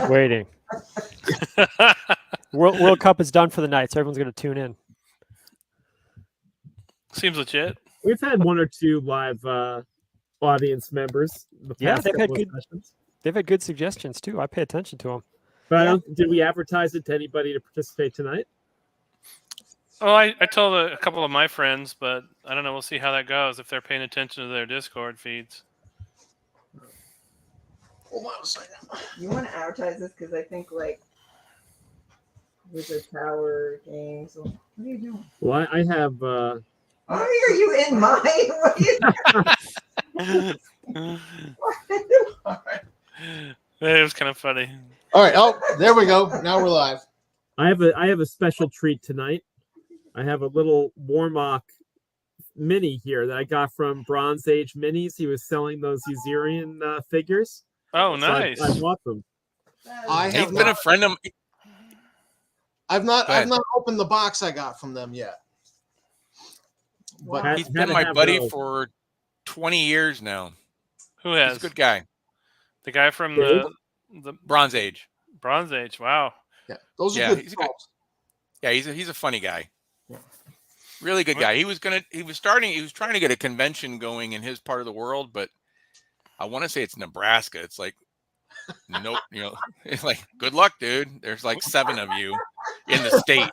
Waiting. World Cup is done for the night, so everyone's going to tune in. Seems legit. We've had one or two live audience members. Yeah, they've had good suggestions too. I pay attention to them. But did we advertise it to anybody to participate tonight? Oh, I told a couple of my friends, but I don't know. We'll see how that goes if they're paying attention to their Discord feeds. Hold on a second. You want to advertise this because I think like Wizard Tower games. What are you doing? Well, I have. Why are you in mine? All right. It was kind of funny. All right. Oh, there we go. Now we're live. I have a special treat tonight. I have a little Warmock mini here that I got from Bronze Age Minis. He was selling those Usurian figures. Oh, nice! So I bought them. He's been a friend of. I've not opened the box I got from them yet. But he's been my buddy for 20 years now. Who has? He's a good guy. The guy from the Bronze Age. Bronze Age. Wow. Yeah, those are good. He's good. Yeah, he's a funny guy. Yeah. Really good guy. He was trying to get a convention going in his part of the world, but I want to say it's Nebraska. It's like, nope, it's like, good luck, dude. There's like 7 of you in the state.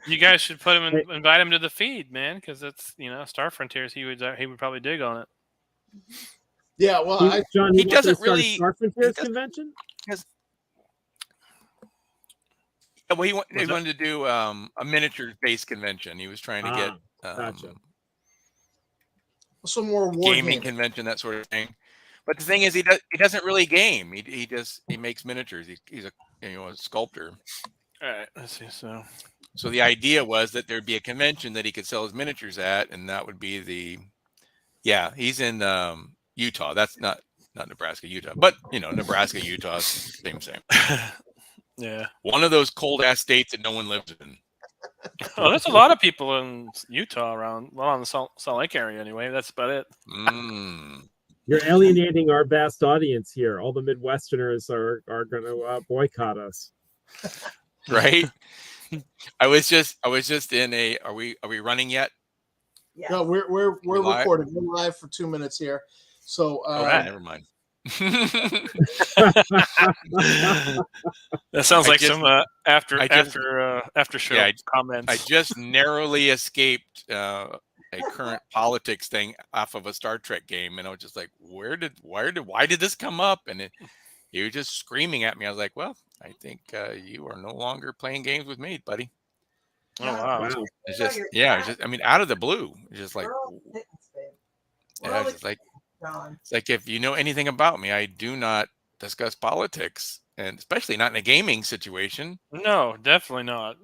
You guys should put him invite him to the feed, man, because it's Star Frontiers. He would probably dig on it. Yeah, well, he doesn't really Star Frontiers convention. Well, he wanted to do a miniatures-based convention. He was trying to get some more gaming convention, that sort of thing. But the thing is, he doesn't really game. He makes miniatures. He's a sculptor. All right, let's see. So the idea was that there'd be a convention that he could sell his miniatures at, and that would be he's in Utah. That's not Nebraska, Utah, but Nebraska, Utah, same. Yeah, one of those cold ass states that no one lives in. Oh, there's a lot of people in Utah around, on the Salt Lake area anyway. That's about it. You're alienating our vast audience here. All the Midwesterners are going to boycott us. Right? I was just in a. Are we running yet? Yeah. No, we're recording. We're live for 2 minutes here. So never mind. That sounds like some after show comments. I just narrowly escaped a current politics thing off of a Star Trek game, and I was just like, why did this come up? And he was just screaming at me. I was like, well, I think you are no longer playing games with me, buddy. Oh wow! It's just I mean, out of the blue, it's just like it's like if you know anything about me, I do not discuss politics, and especially not in a gaming situation. No, definitely not.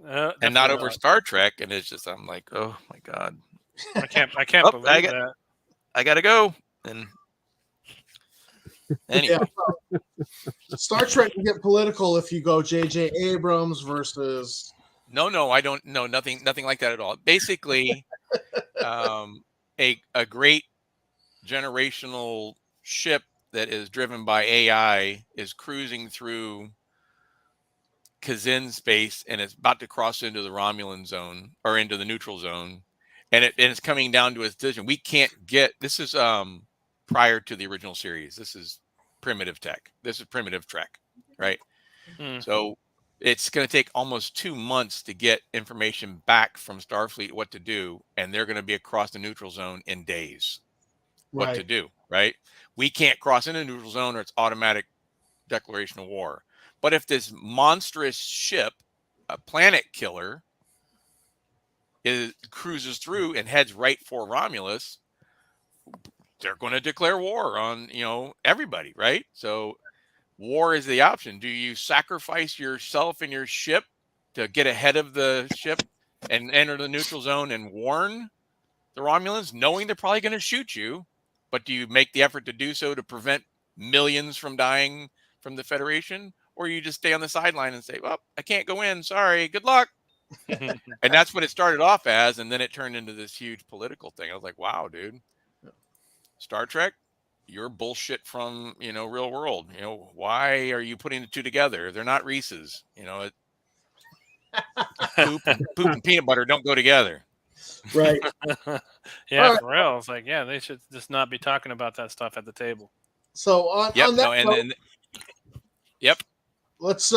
And not over Star Trek. And it's just, I'm like, oh my God. I can't believe that. I gotta go. And anyway. Star Trek can get political if you go J.J. Abrams versus. No, I don't know. Nothing like that at all. Basically, a great generational ship that is driven by AI is cruising through Kazin space, and it's about to cross into the Romulan zone or into the neutral zone, and it's coming down to a decision. We can't get this is prior to the original series. This is primitive tech. This is primitive Trek, right? So it's going to take almost 2 months to get information back from Starfleet what to do, and they're going to be across the neutral zone in days. What to do, right? We can't cross into neutral zone, or it's automatic declaration of war. But if this monstrous ship, a planet killer, cruises through and heads right for Romulus, they're going to declare war on everybody, right? So war is the option. Do you sacrifice yourself and your ship to get ahead of the ship and enter the neutral zone and warn the Romulans, knowing they're probably going to shoot you? But do you make the effort to do so to prevent millions from dying from the Federation? Or you just stay on the sideline and say, well, I can't go in. Sorry. Good luck. And that's what it started off as. And then it turned into this huge political thing. I was like, wow, dude. Star Trek, you're bullshit from, real world. Why are you putting the two together? They're not Reese's. Poop and peanut butter don't go together. Right. Yeah, All right. for real. It's like, yeah, they should just not be talking about that stuff at the table. So on that note, Yep. let's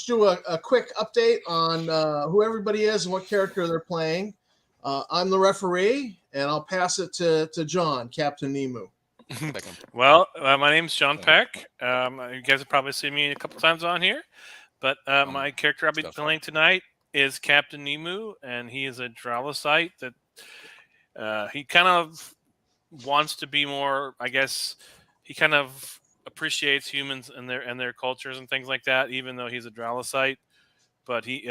do a quick update on who everybody is and what character they're playing. I'm the referee, and I'll pass it to John, Captain Nemu. Well, my name's John Peck. You guys have probably seen me a couple times on here, but my character I'll be playing tonight is Captain Nemu, and he is a Dralosite that he kind of wants to be more. I guess he kind of appreciates humans and their cultures and things like that, even though he's a Dralosite. But he's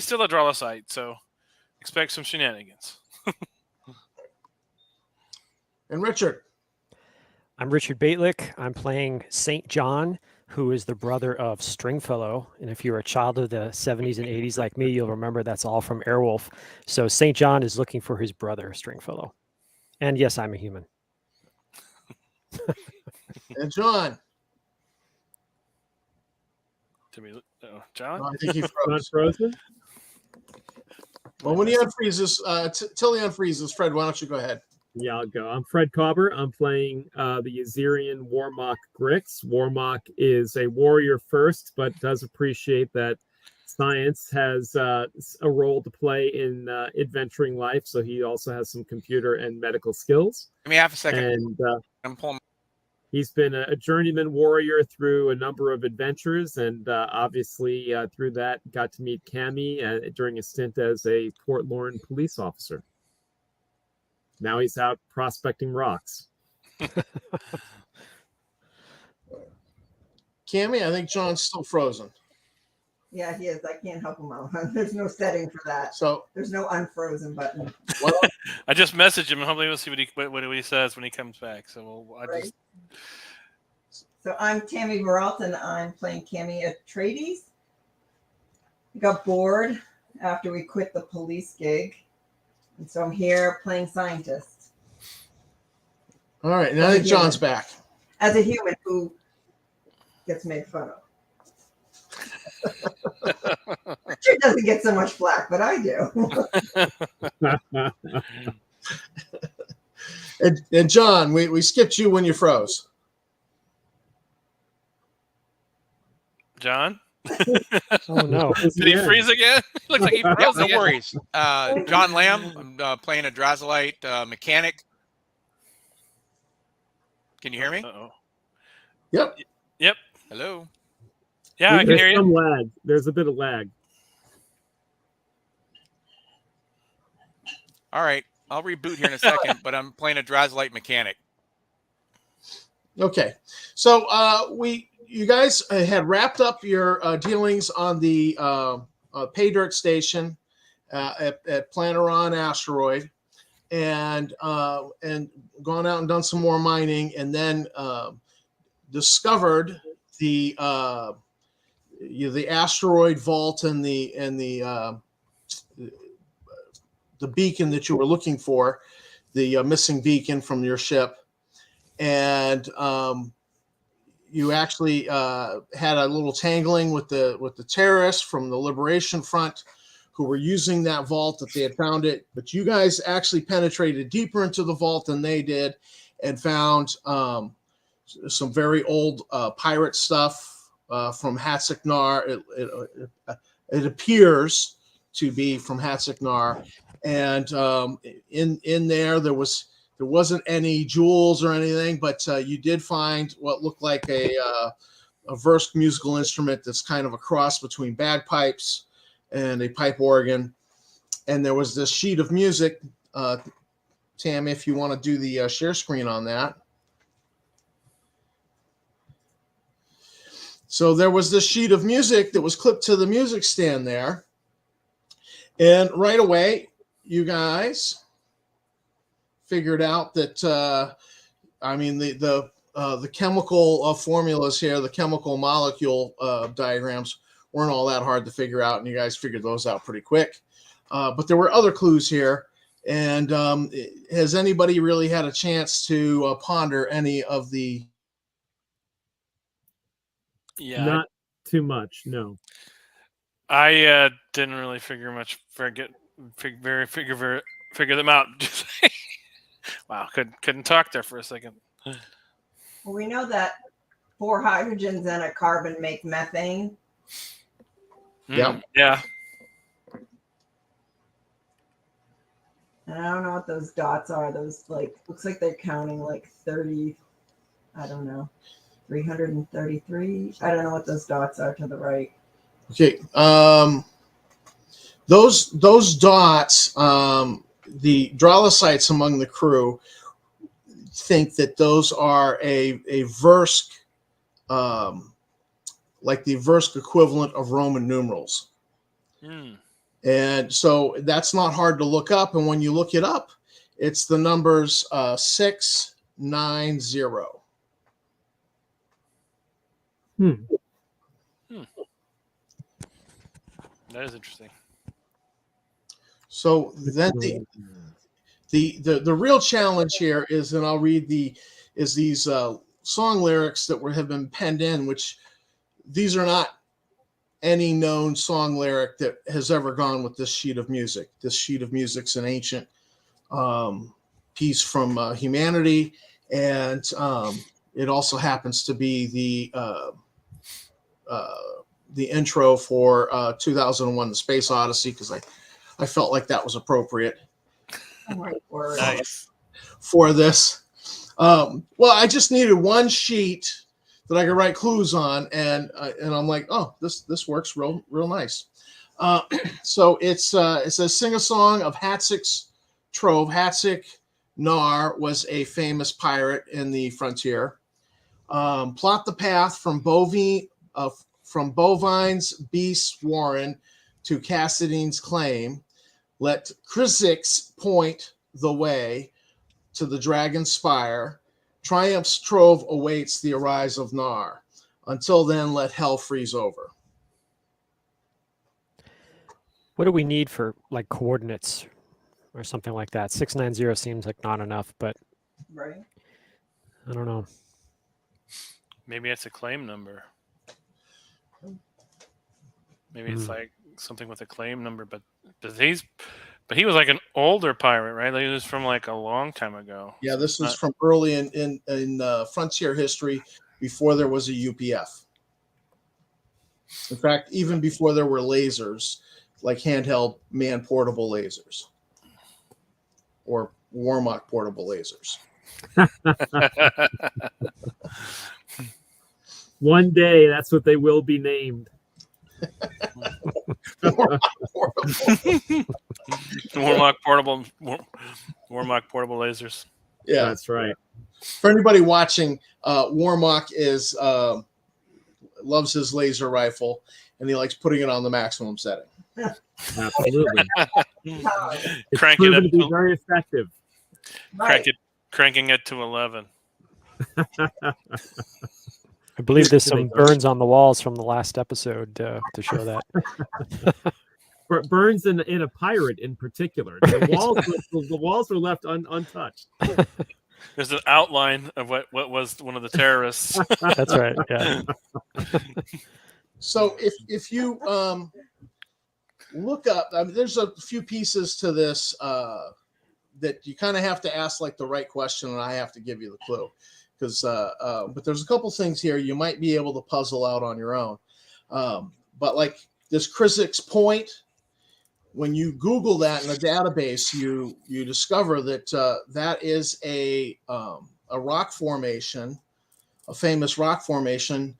still a Dralosite, so expect some shenanigans. And Richard. I'm Richard Baitlick. I'm playing St. John, who is the brother of Stringfellow. And if you're a child of the 70s and 80s like me, you'll remember that's all from Airwolf. So St. John is looking for his brother, Stringfellow. And yes, I'm a human. And John. John? I think he Not froze. frozen. Well, when he unfreezes, till he unfreezes, Fred, why don't you go ahead? Yeah, I'll go. I'm Fred Cobber. I'm playing the Yazirian Warmock Grix. Warmock is a warrior first, but does appreciate that science has a role to play in adventuring life. So he also has some computer and medical skills. Give me half a second. And I'm pulling. he's been a journeyman warrior through a number of adventures, and obviously through that got to meet Cammy during a stint as a Port Lorne police officer. Now he's out prospecting rocks. Cammy, I think John's still frozen. Yeah, he is. I can't help him out. There's no setting for that. So there's no unfrozen button. I just messaged him, and hopefully we'll see what he says when he comes back. So Right. So I'm Tammy Veralton. I'm playing Cammy Atreides. We got bored after we quit the police gig, and so I'm here playing scientist. All right, now that John's back. As a human who gets made fun of. Richard doesn't get so much flack, but I do. And John, we skipped you when you froze. John? Oh, no. Did he freeze again? Looks like he froze No again. worries. John Lamb, I'm playing a Drazolite mechanic. Can you hear me? Uh-oh. Yep. Yep. Hello. Yeah, I can There's hear you. some lag. There's a bit of lag. All right. I'll reboot here in a second, but I'm playing a Drazolite mechanic. Okay. So you guys had wrapped up your dealings on the pay dirt station at Planeron Asteroid, and gone out and done some more mining, and then discovered the asteroid vault and the beacon that you were looking for, the missing beacon from your ship, and you actually had a little tangling with the terrorists from the Liberation Front who were using that vault, that they had found it, but you guys actually penetrated deeper into the vault than they did and found some very old pirate stuff from Hatzk Naar. It appears to be from Hatzk Naar, and in there wasn't any jewels or anything, but you did find what looked like a Versk musical instrument that's kind of a cross between bagpipes and a pipe organ. And there was this sheet of music. Tam, if you want to do the share screen on that. So there was this sheet of music that was clipped to the music stand there. And right away, you guys figured out that, the chemical formulas here, the chemical molecule diagrams weren't all that hard to figure out, and you guys figured those out pretty quick. But there were other clues here, And has anybody really had a chance to ponder any of the? Yeah, Not too much, no. I didn't really figure them out. Wow, couldn't talk there for a second. Well, we know that 4 hydrogens and a carbon make methane. Yep. Yeah. And I don't know what those dots are. Those looks like they're counting like 30. I don't know. 333. I don't know what those dots are to the right. Okay. Those dots, the Drolocytes among the crew think that those are a Versk, like the Versk equivalent of Roman numerals. And so that's not hard to look up. And when you look it up, it's the numbers 690. That is interesting. So then the real challenge here is, and I'll read these song lyrics that have been penned in, which these are not any known song lyric that has ever gone with this sheet of music. This sheet of music's an ancient piece from humanity, and it also happens to be the intro for 2001: The Space Odyssey, because I felt like that was appropriate. Oh my word. Nice. For this. Well, I just needed one sheet that I could write clues on, and I'm like, oh, this works real nice. So it says, sing a song of Hatzk's trove. Hatzk Naar was a famous pirate in the frontier. Plot the path from Bovine's beast warren to Cassidine's claim. Let Chrysics point the way to the dragon's spire. Triumph's trove awaits the arise of Naar. Until then, let hell freeze over. What do we need for like coordinates or something like that? 690 seems like not enough, but Right. I don't know. Maybe it's a claim number. Maybe it's like something with a claim number, but he was like an older pirate, right? Like, he was from like a long time ago. Yeah, this was from early in frontier history, before there was a UPF. In fact, even before there were lasers, like handheld man-portable lasers or Warmock portable lasers. One day, that's what they will be named. Warmock portable lasers. Yeah, that's right. For anybody watching, Warmock loves his laser rifle, and he likes putting it on the maximum setting. Absolutely. It's Cranking proven it to be very effective. Right. Cranking it to 11. I believe there's some burns on the walls from the last episode to show that. Burns in a pirate in particular. The walls were left untouched. There's an outline of what was one of the terrorists. That's right. Yeah. So if you look up, there's a few pieces to this that you kind of have to ask like the right question, and I have to give you the clue. Because, but there's a couple things here you might be able to puzzle out on your own. But like this Chrysics point, when you Google that in a database, you discover that that is a rock formation, a famous rock formation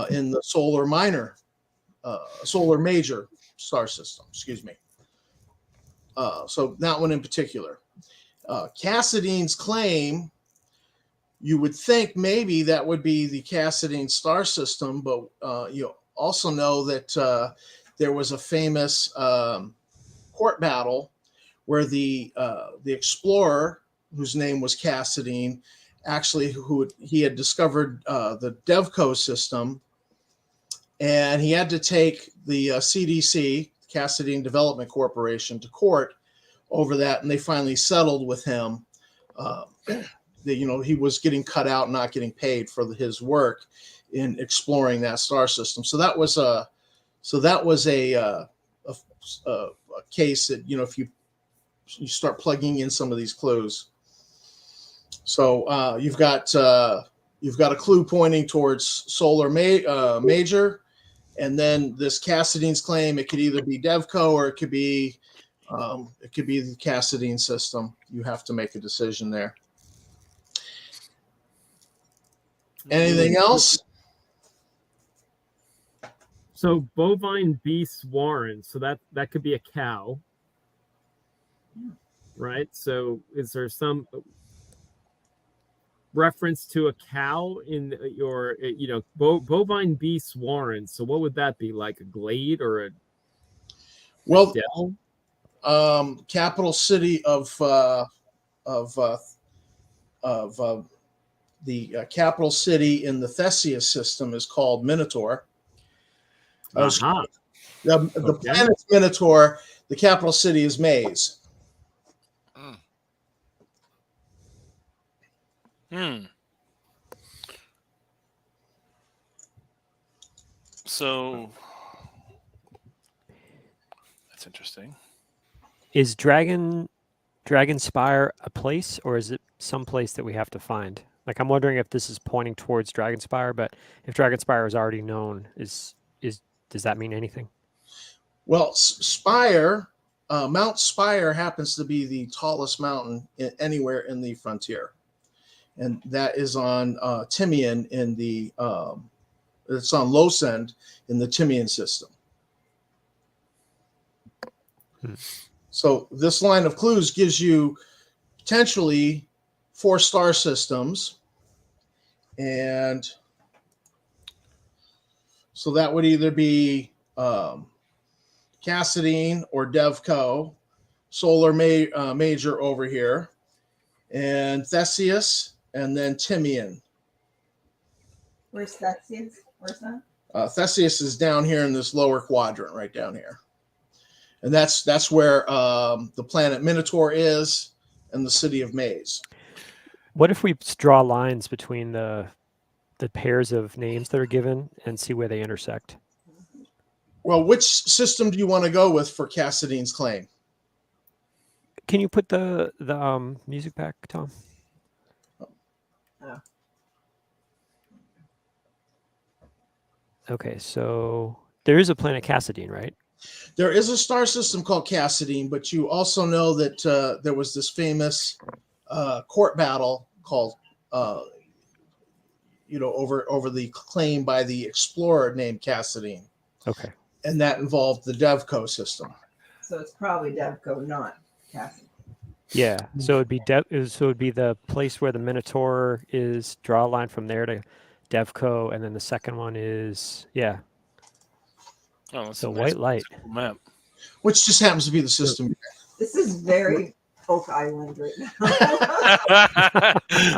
in the solar major star system. Excuse me. So that one in particular, Cassidine's claim. You would think maybe that would be the Cassidine star system, but you also know that there was a famous court battle where the explorer, whose name was Cassidine, actually he had discovered the Devco system, and he had to take the CDC, Cassidine Development Corporation, to court over that, and they finally settled with him. That he was getting cut out, not getting paid for his work in exploring that star system. So that was a case that if you start plugging in some of these clues. So you've got a clue pointing towards solar major, and then this Cassidy's claim. It could either be Devco or it could be the Cassidine system. You have to make a decision there. Anything else? So bovine beast warren. So that could be a cow, right? So is there some reference to a cow in your bovine beast warren? So what would that be, like a glade or a dell? Capital city of the capital city in the Theseus system is called Minotaur. The planet's Minotaur. The capital city is Maze. So that's interesting. Is Dragon Spire a place, or is it some place that we have to find? Like, I'm wondering if this is pointing towards Dragon Spire, but if Dragon Spire is already known, does that mean anything? Well, Mount Spire happens to be the tallest mountain anywhere in the frontier, and that is on Timian in the it's on Losend in the Timian system. So this line of clues gives you potentially 4 star systems, and so that would either be Cassidine or Devco, solar major over here, and Theseus, and then Timian. Where's Theseus? Where's that? Theseus is down here in this lower quadrant, right down here, and that's where the planet Minotaur is, and the city of Maze. What if we draw lines between the pairs of names that are given and see where they intersect? Well, which system do you want to go with for Cassidine's claim? Can you put the music back, Tom? Oh. Okay, so there is a planet Cassidine, right? There is a star system called Cassidine, but you also know that there was this famous court battle called, over the claim by the explorer named Cassidine. Okay. And that involved the Devco system. So it's probably Devco, not Cassidine. Yeah. So it'd be the place where the Minotaur is. Draw a line from there to Devco, and then the second one is Oh, that's so a nice white light map. Which just happens to be the system. This is very Oak Island right now.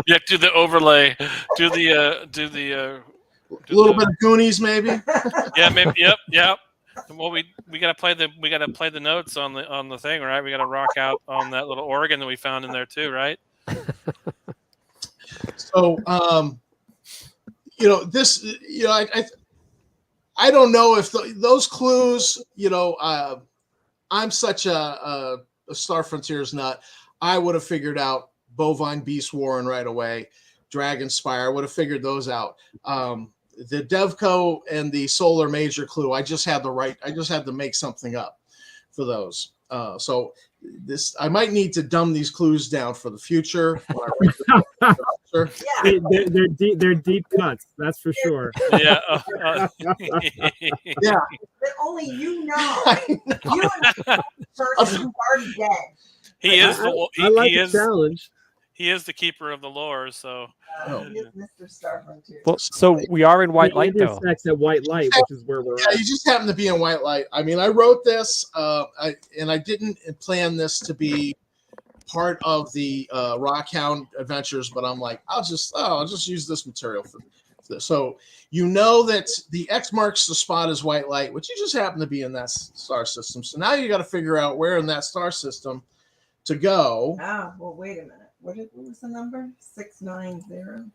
Yeah, do the overlay. Do the A little bit of Goonies, maybe. Yeah, maybe. Yep. Well, we gotta play the notes on the thing, right? We gotta rock out on that little organ that we found in there too, right? So, I don't know if those clues, I'm such a Star Frontiers nut. I would have figured out Bovine Beast Warren right away. Dragon Spire, would have figured those out. The Devco and the Solar Major clue, I just had to make something up for those. So I might need to dumb these clues down for the future. Yeah. They're deep cuts, that's for sure. Yeah. Yeah. That only you know. You and the person who's already dead. He is I like the is challenge. he is the keeper of the lore, so He is Mr. Star Frontier. Well, so we are in white light, though. Intersects at white light, which is where we're Yeah, at. you just happen to be in white light. I mean, I wrote this, I didn't plan this to be part of the Rockhound adventures, but I'm like, I'll just use this material for this. So that the X marks the spot as white light, which you just happen to be in that star system. So now you got to figure out where in that star system to go. Ah, well, wait a minute. What was the number? 690.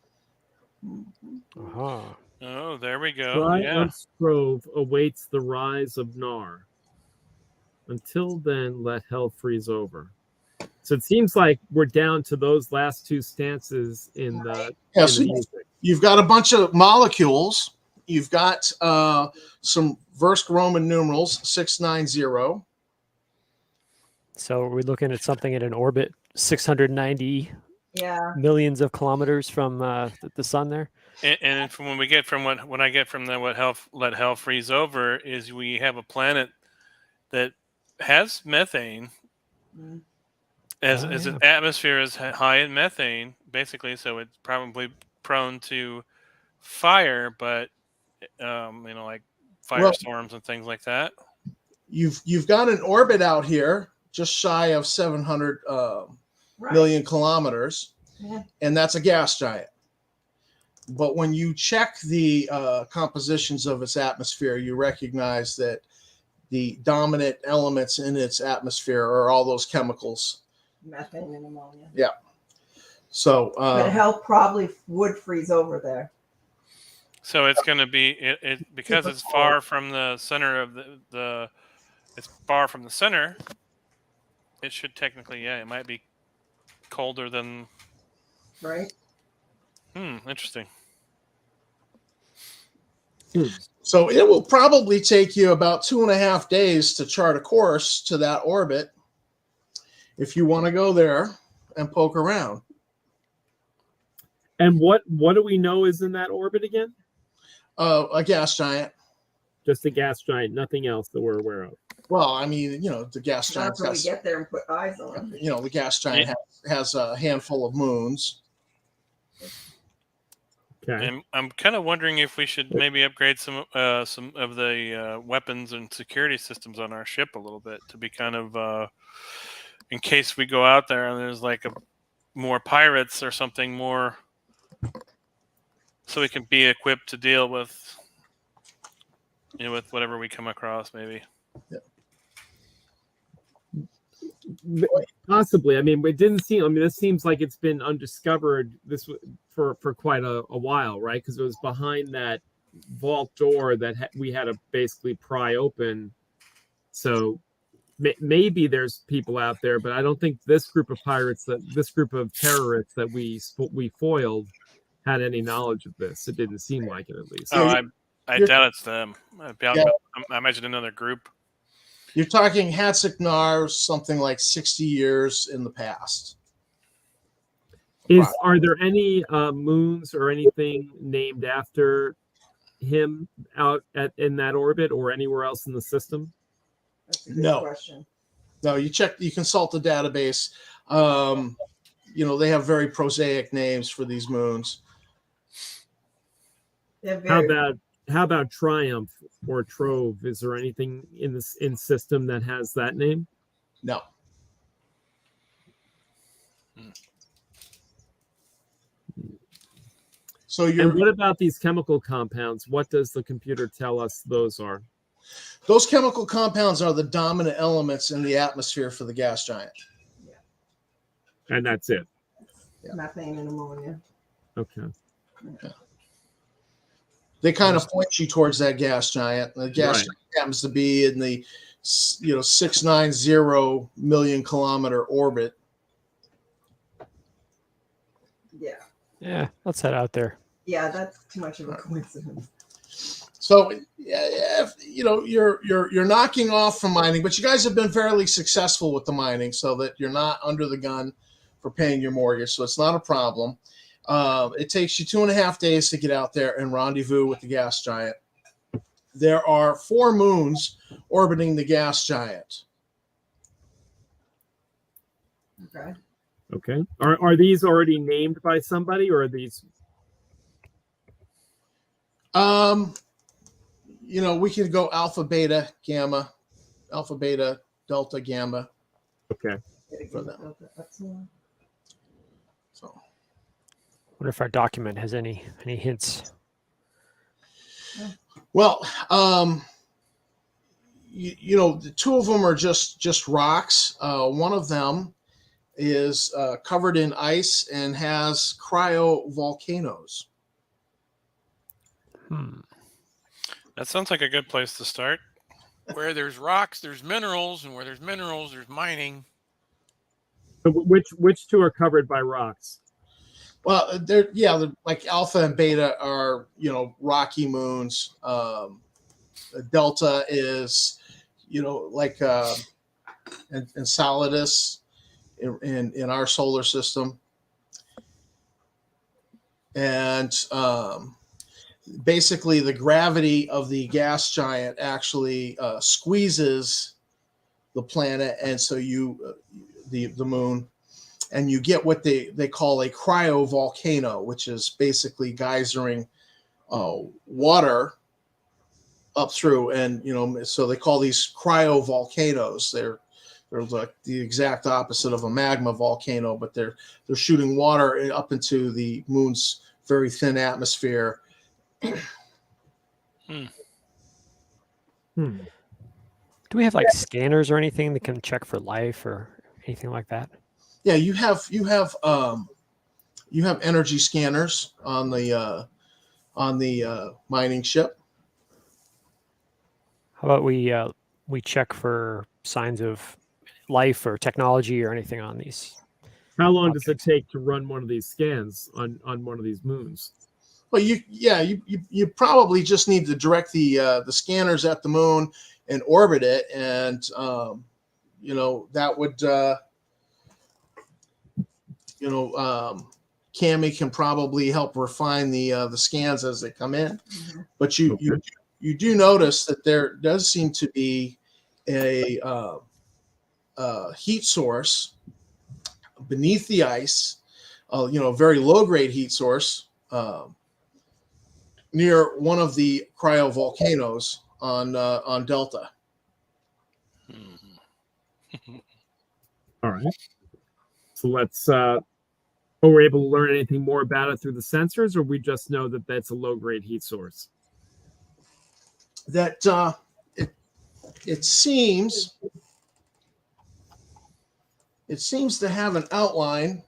Uh-huh. Oh, there we go. Triumph's Grove awaits the rise of Nar. Until then, let hell freeze over. So it seems like we're down to those last two stances in the, Yeah, in so the music. you've got a bunch of molecules. You've got some verse Roman numerals, 690. So are we looking at something at an orbit 690 Yeah. millions of kilometers from the sun there? And from when I get from the let hell freeze over is we have a planet that has methane Mm. as Oh, its yeah. atmosphere is high in methane, basically, so it's probably prone to fire, but like firestorms and things like that. You've got an orbit out here just shy of 700 Right. million kilometers, Yeah. and that's a gas giant. But when you check the compositions of its atmosphere, you recognize that the dominant elements in its atmosphere are all those chemicals. Methane and ammonia. Yeah. So, But hell probably would freeze over there. So it's going to be it because it's far from the center of the it's far from the center. It should technically, it might be colder than. Right. Interesting. So it will probably take you about 2.5 days to chart a course to that orbit if you want to go there and poke around. And what do we know is in that orbit again? A gas giant. Just a gas giant, nothing else that we're aware of. Well, I mean, the gas giant That's when we get there and put eyes on. The gas giant has a handful of moons. Okay. And I'm kind of wondering if we should maybe upgrade some of the weapons and security systems on our ship a little bit to be kind of in case we go out there and there's like more pirates or something more, so we can be equipped to deal with with whatever we come across, maybe. Yeah. Possibly. I mean, it didn't seem. I mean, this seems like it's been undiscovered. This for quite a while, right? Because it was behind that vault door that we had to basically pry open. So maybe there's people out there, but I don't think this group of terrorists that we foiled had any knowledge of this. It didn't seem like it, at least. Oh, I doubt it's them. I imagine another group. You're talking Hatzk Naar, something like 60 years in the past. Are there any moons or anything named after him out in that orbit or anywhere else in the system? That's a good question. No, you consult the database. They have very prosaic names for these moons. How about Triumph or Trove? Is there anything in system that has that name? No. So and what about these chemical compounds? What does the computer tell us those are? Those chemical compounds are the dominant elements in the atmosphere for the gas giant. Yeah. And that's it. Yeah. Methane and ammonia. Okay. Yeah. They kind of point you towards that gas giant. The gas giant happens to be in the 690 million kilometer orbit. Yeah. Yeah, let's head out there. Yeah, that's too much of a coincidence. So, you're knocking off from mining, but you guys have been fairly successful with the mining, so that you're not under the gun for paying your mortgage. So it's not a problem. It takes you 2.5 days to get out there and rendezvous with the gas giant. There are 4 moons orbiting the gas giant. Okay. Okay. Are these already named by somebody, or are these? We could go alpha, beta, gamma, alpha, beta, delta, gamma. Okay. For them. So. Wonder if our document has any hints. Well, the 2 of them are just rocks. One of them is covered in ice and has cryovolcanoes. That sounds like a good place to start. Where there's rocks, there's minerals, and where there's minerals, there's mining. So which two are covered by rocks? Well, they're like Alpha and Beta are rocky moons. Delta is like Enceladus in our solar system, and basically the gravity of the gas giant actually squeezes the planet, and so the moon, and you get what they call a cryovolcano, which is basically geysering water up through, and so they call these cryovolcanoes. They're like the exact opposite of a magma volcano, but they're shooting water up into the moon's very thin atmosphere. Do we have like scanners or anything that can check for life or anything like that? Yeah, you have energy scanners on the mining ship. How about we check for signs of life or technology or anything on these? How long does it take to run one of these scans on one of these moons? Well, you probably just need to direct the scanners at the moon and orbit it, and that would Cami can probably help refine the scans as they come in. Mm-hmm. But you do notice that there does seem to be a heat source beneath the ice, very low grade heat source near one of the cryovolcanoes on Delta. All right. So let's. Are we able to learn anything more about it through the sensors, or we just know that that's a low grade heat source? That it seems to have an outline,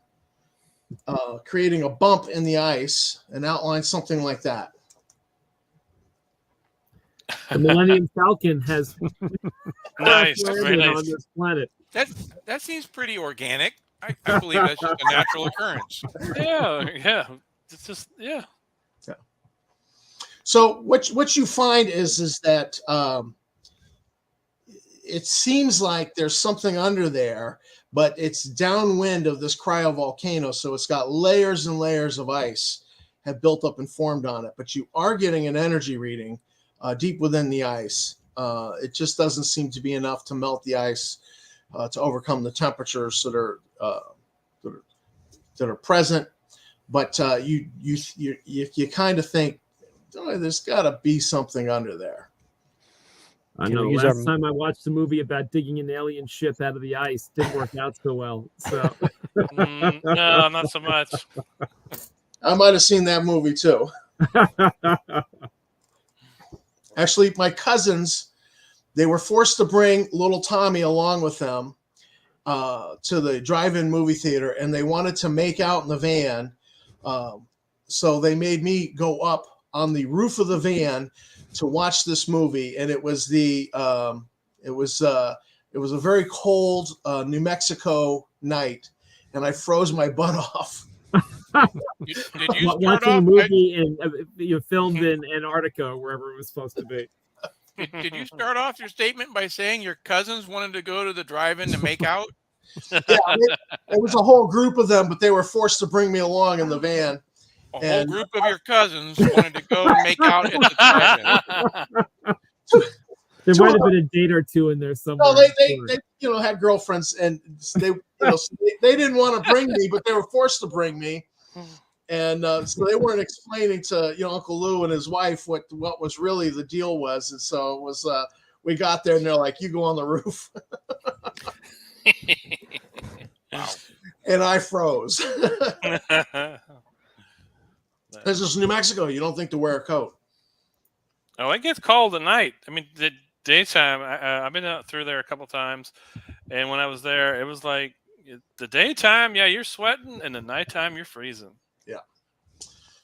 creating a bump in the ice, an outline something like that. The Millennium Falcon has Nice, landed very on nice. this planet. That seems pretty organic. I believe that's just a natural occurrence. Yeah. It's just So what you find is that it seems like there's something under there, but it's downwind of this cryovolcano, so it's got layers and layers of ice have built up and formed on it. But you are getting an energy reading deep within the ice. It just doesn't seem to be enough to melt the ice to overcome the temperatures that are present. But you kind of think, oh, there's got to be something under there. I know. Last time I watched a movie about digging an alien ship out of the ice, didn't work out so well. So no, not so much. I might have seen that movie too. Actually, my cousins, they were forced to bring little Tommy along with them to the drive-in movie theater, and they wanted to make out in the van. So they made me go up on the roof of the van to watch this movie, and it was a very cold New Mexico night, and I froze my butt off. Did you start watching off? a movie you filmed in Antarctica, or wherever it was supposed to be? Did you start off your statement by saying your cousins wanted to go to the drive-in to make out? Yeah, it was a whole group of them, but they were forced to bring me along in the van. A whole group of your cousins wanted to go and make out at the drive-in. There might have been a date or two in there somewhere. No, they had girlfriends, and they didn't want to bring me, but they were forced to bring me. And so they weren't explaining to Uncle Lou and his wife what was really the deal was. And so it was we got there and they're like, "You go on the roof." Wow. And I froze. This is New Mexico. You don't think to wear a coat. Oh, it gets cold at night. I mean, the daytime. I've been out through there a couple times, and when I was there, it was like The daytime, yeah, you're sweating, and the nighttime, you're freezing.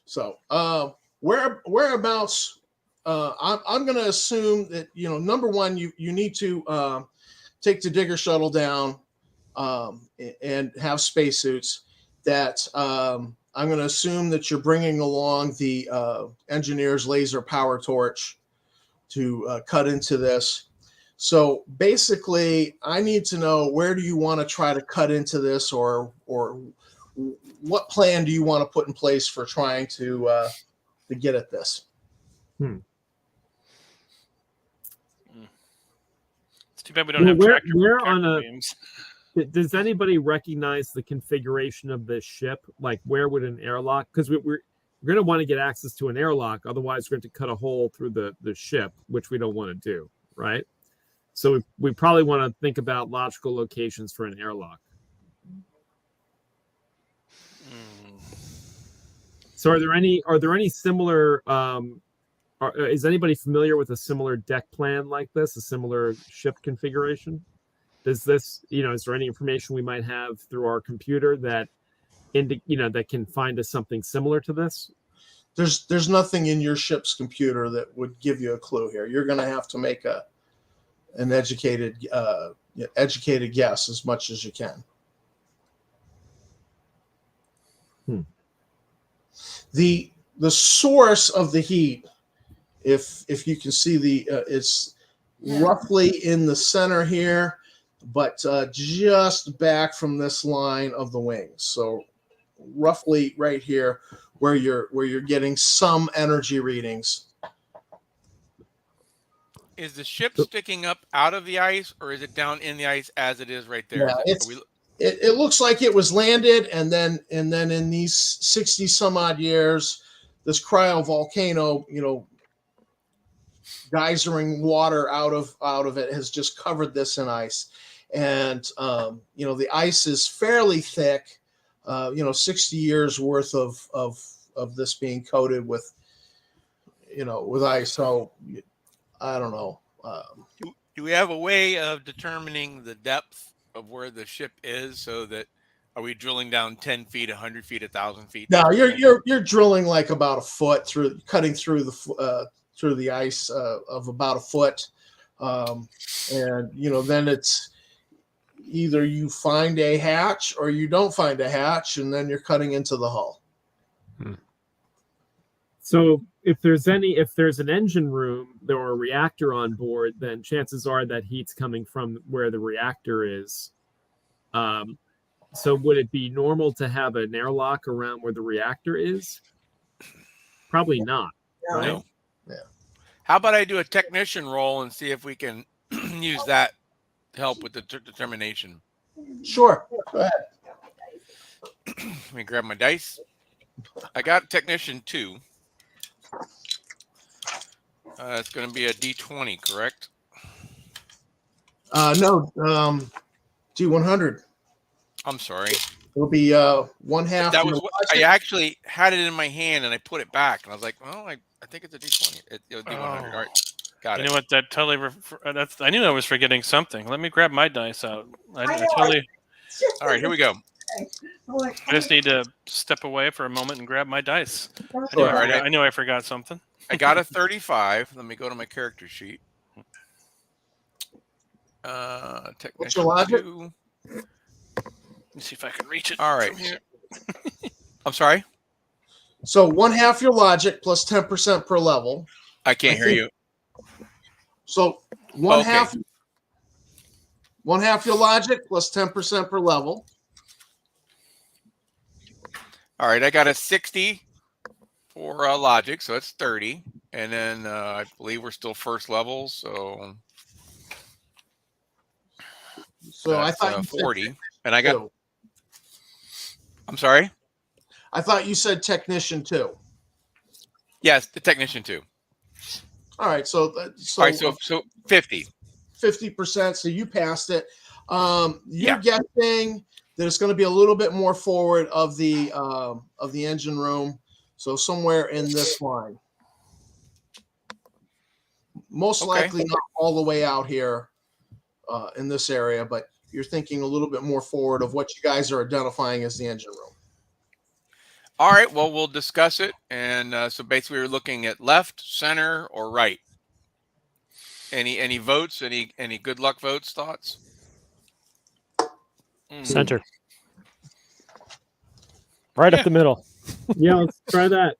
So, whereabouts? I'm going to assume that number one, you need to take the digger shuttle down and have spacesuits. That I'm going to assume that you're bringing along the engineer's laser power torch to cut into this. So basically, I need to know, where do you want to try to cut into this, or what plan do you want to put in place for trying to get at this? It's too bad we don't have tractor where beams. Does anybody recognize the configuration of this ship? Like, where would an airlock? Because we're going to want to get access to an airlock. Otherwise, we're going to cut a hole through the ship, which we don't want to do, right? So we probably want to think about logical locations for an airlock. So are there any similar? Is anybody familiar with a similar deck plan like this? A similar ship configuration? Does this, is there any information we might have through our computer that that can find us something similar to this? There's nothing in your ship's computer that would give you a clue here. You're going to have to make an educated guess as much as you can. The source of the heat, if you can see it's roughly in the center here, but just back from this line of the wings. So roughly right here, where you're getting some energy readings. Is the ship sticking up out of the ice, or is it down in the ice as it is right there? Yeah, it looks like it was landed, and then in these 60 some odd years, this cryovolcano, geysering water out of it has just covered this in ice. And the ice is fairly thick, 60 years worth of this being coated with ice. So I don't know. Do we have a way of determining the depth of where the ship is, so that, are we drilling down 10 feet, 100 feet, 1,000 feet? No, you're drilling like about a foot cutting through the ice of about a foot, and then it's either you find a hatch or you don't find a hatch, and then you're cutting into the hull. So if there's an engine room or a reactor on board, then chances are that heat's coming from where the reactor is. So would it be normal to have an airlock around where the reactor is? Probably not. Right? No. Yeah. How about I do a technician roll and see if we can use that to help with the determination? Sure. Go ahead. Let me grab my dice. I got technician 2. It's going to be a D20, correct? No, D100. I'm sorry. It'll be one half. That was I actually had it in my hand and I put it back and I was like, well, I think it's a D20. It'll D100. All right, got it. You know what? That totally. I knew I was forgetting something. Let me grab my dice out. I totally. All right, here we go. I just need to step away for a moment and grab my dice. I knew I forgot something. I got a 35. Let me go to my character sheet. What's your logic? 2. Let me see if I can reach it. All right. I'm sorry. So one half your logic plus 10% per level. I can't hear you. So one half your logic plus 10% per level. All right, I got a 60 for logic, so it's 30, and then I believe we're still first level, so I thought you 40, said and I got. 2. I'm sorry. I thought you said technician 2. Yes, the technician 2. All right, so 50. 50%. So you passed it. You're guessing that it's going to be a little bit more forward of the engine room, so somewhere in this line. Most likely not all the way out here in this area, but you're thinking a little bit more forward of what you guys are identifying as the engine room. All right. Well, we'll discuss it. And so basically, we're looking at left, center, or right. Any votes? Any good luck votes? Thoughts? Center. Right up the middle. Yeah, let's try that.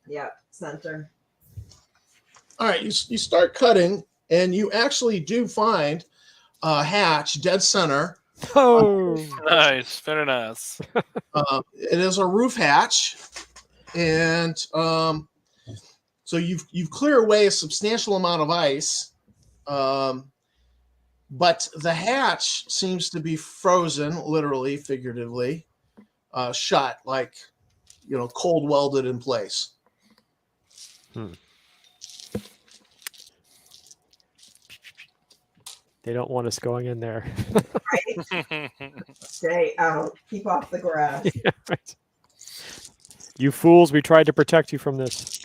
Yeah, center. All right, you start cutting, and you actually do find a hatch dead center. Oh, Nice, very nice. It is a roof hatch, and so you've cleared away a substantial amount of ice, but the hatch seems to be frozen, literally, figuratively, shut, like cold welded in place. they don't want us going in there. Stay out. Keep off the grass. Yeah, right. You fools! We tried to protect you from this.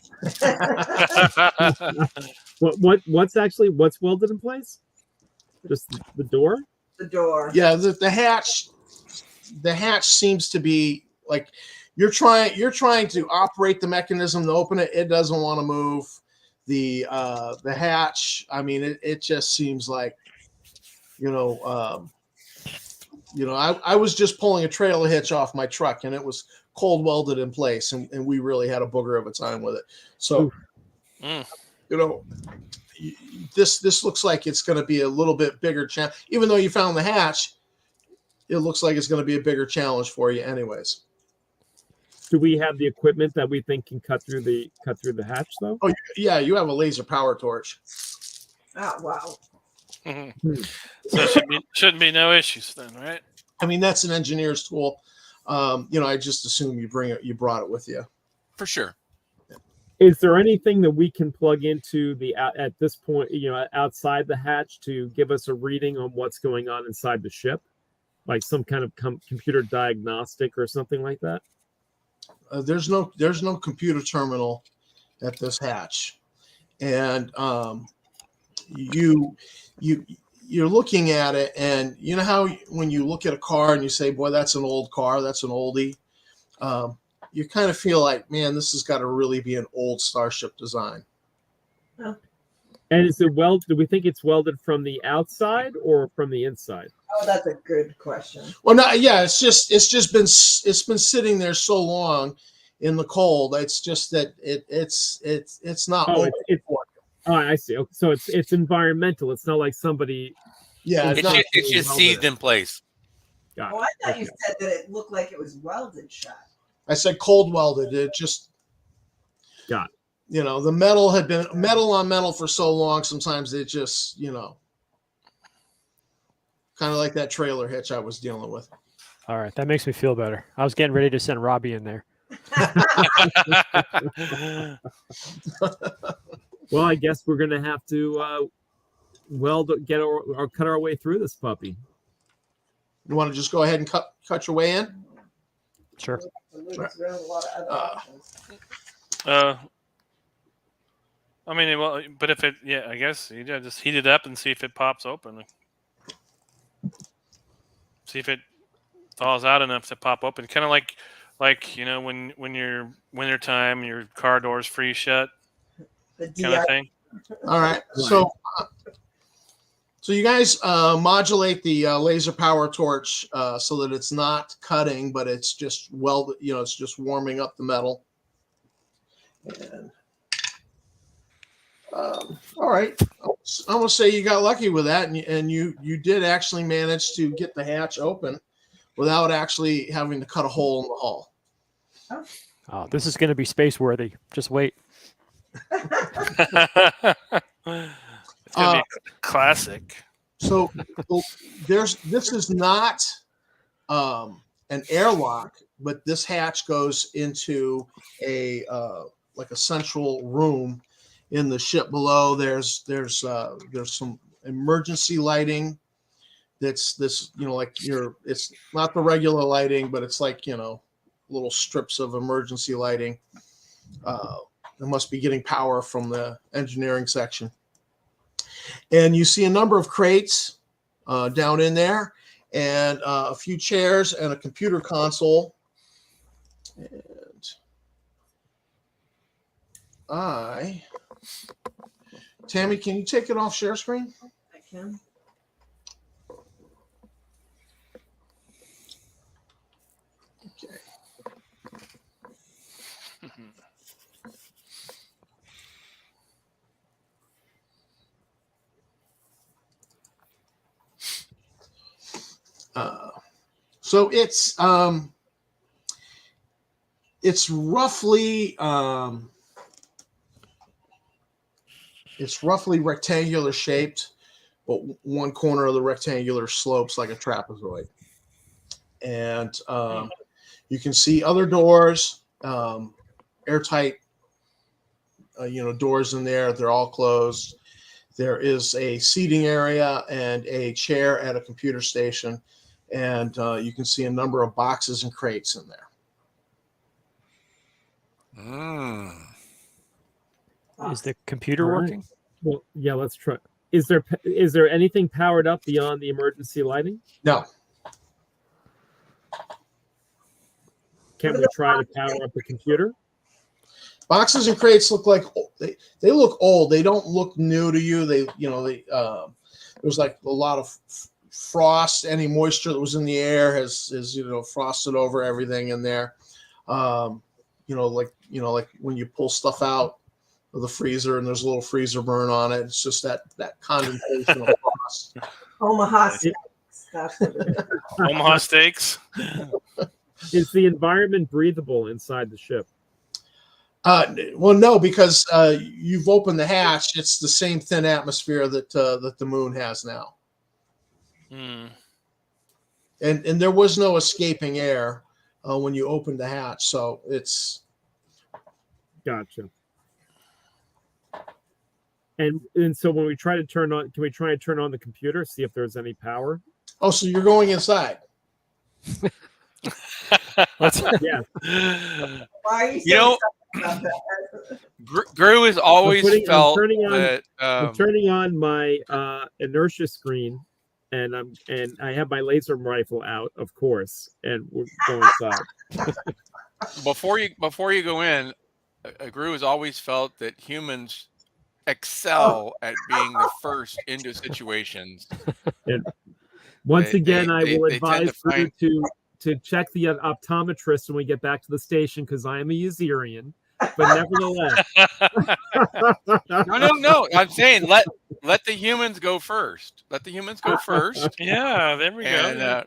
What's welded in place? Just the door? The door. Yeah, the hatch seems to be like you're trying to operate the mechanism to open it. It doesn't want to move. The hatch, I mean, it just seems like I was just pulling a trailer hitch off my truck, and it was cold welded in place, and we really had a booger of a time with it. So this looks like it's going to be a little bit bigger challenge. Even though you found the hatch, it looks like it's going to be a bigger challenge for you anyways. Do we have the equipment that we think can cut through the hatch though? Oh yeah, you have a laser power torch. Oh wow. So it shouldn't be no issues then, right? I mean, that's an engineer's tool. I just assume you brought it with you. For sure. Is there anything that we can plug into at this point, outside the hatch to give us a reading on what's going on inside the ship, like some kind of computer diagnostic or something like that? There's no computer terminal at this hatch, and you're looking at it, and you know how when you look at a car and you say, "Boy, that's an old car, that's an oldie." You kind of feel like, man, this has got to really be an old Starship design. Oh. And is it do we think it's welded from the outside or from the inside? Oh, that's a good question. Well, no, yeah, it's been sitting there so long in the cold. It's just that it's not. Oh, I see. Okay, so it's environmental. It's not like somebody. Yeah, It's just seized in place. Got it. Oh, I thought you said that it looked like it was welded shut. I said cold welded. It just got it. The metal had been metal on metal for so long. Sometimes it just kind of like that trailer hitch I was dealing with. All right, that makes me feel better. I was getting ready to send Robbie in there. Well, I guess we're gonna have to cut our way through this puppy. You want to just go ahead and cut your way in? Sure. There's a lot of other options. I mean, well, but if I guess you just heat it up and see if it pops open. See if it thaws out enough to pop open. Kind of like when you're wintertime, your car doors freeze shut, kind of thing. All right. So you guys modulate the laser power torch so that it's not cutting, but it's just welded. It's just warming up the metal. And all right, I'm gonna say you got lucky with that, and you did actually manage to get the hatch open without actually having to cut a hole in the hull. Oh, this is going to be space worthy. Just wait. It's gonna be classic. So this is not an airlock, but this hatch goes into a central room in the ship below. There's some emergency lighting. That's this, it's not the regular lighting, but it's like, little strips of emergency lighting. They must be getting power from the engineering section. And you see a number of crates down in there, and a few chairs and a computer console. And Tammy, can you take it off share screen? I can. Okay. So it's roughly rectangular shaped, but one corner of the rectangular slopes like a trapezoid. And you can see other doors, airtight, doors in there. They're all closed. There is a seating area and a chair at a computer station. And you can see a number of boxes and crates in there. Is the computer All right. working? Well, yeah, let's try. Is there anything powered up beyond the emergency lighting? No. Can we try to power up the computer? Boxes and crates look like they look old. They don't look new to you. There's like a lot of frost. Any moisture that was in the air has frosted over everything in there. Like when you pull stuff out of the freezer and there's a little freezer burn on it. It's just that condensation of frost. Omaha steaks. That's what it is. Omaha steaks. Is the environment breathable inside the ship? Well, no, because you've opened the hatch. It's the same thin atmosphere that the moon has now. Hmm. And there was no escaping air when you opened the hatch, so it's Gotcha. And so when we try to turn on, can we try and turn on the computer, see if there's any power? Oh, so you're going inside? Yeah. Why are you so You know, excited about that? Gru has always I'm felt turning on- that I'm turning on my inertia screen, and I have my laser rifle out, of course, and we're going inside. before you go in, Gru has always felt that humans excel at being the first into situations. Once They- again, they- I will they tend advise to find- you to check the optometrist when we get back to the station, because I am a Userian. But nevertheless, No. I'm saying let the humans go first. Let the humans go first. Yeah, there we And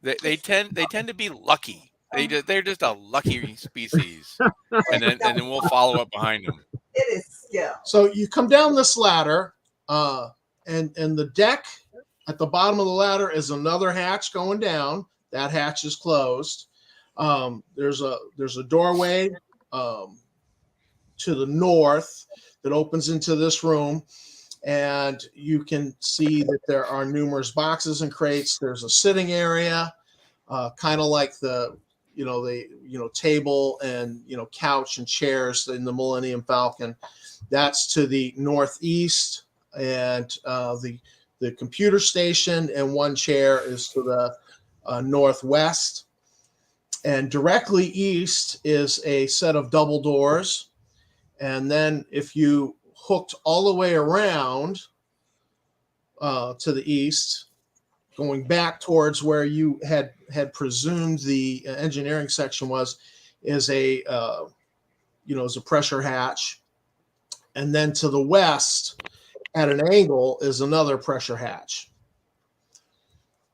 go. they tend to be lucky. They're just a lucky species, and then we'll follow up behind them. It is skill. So you come down this ladder, and the deck at the bottom of the ladder is another hatch going down. That hatch is closed. There's a doorway to the north that opens into this room, and you can see that there are numerous boxes and crates. There's a sitting area, kind of like the table and couch and chairs in the Millennium Falcon. That's to the northeast, and the computer station and one chair is to the northwest. And directly east is a set of double doors. And then if you hooked all the way around to the east, going back towards where you had presumed the engineering section is a pressure hatch. And then to the west at an angle is another pressure hatch.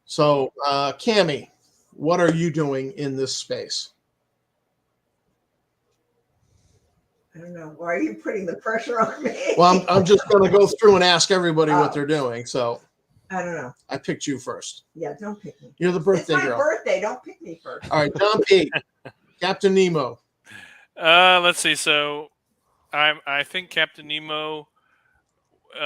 So, Cammie, what are you doing in this space? I don't know. Why are you putting the pressure on me? Well, I'm just going to go through and ask everybody what they're doing. So I don't know. I picked you first. Yeah, don't pick me. You're the birthday It's my girl. birthday. Don't pick me first. All right, John P. Captain Nemo. Let's see. So, I think Captain Nemo.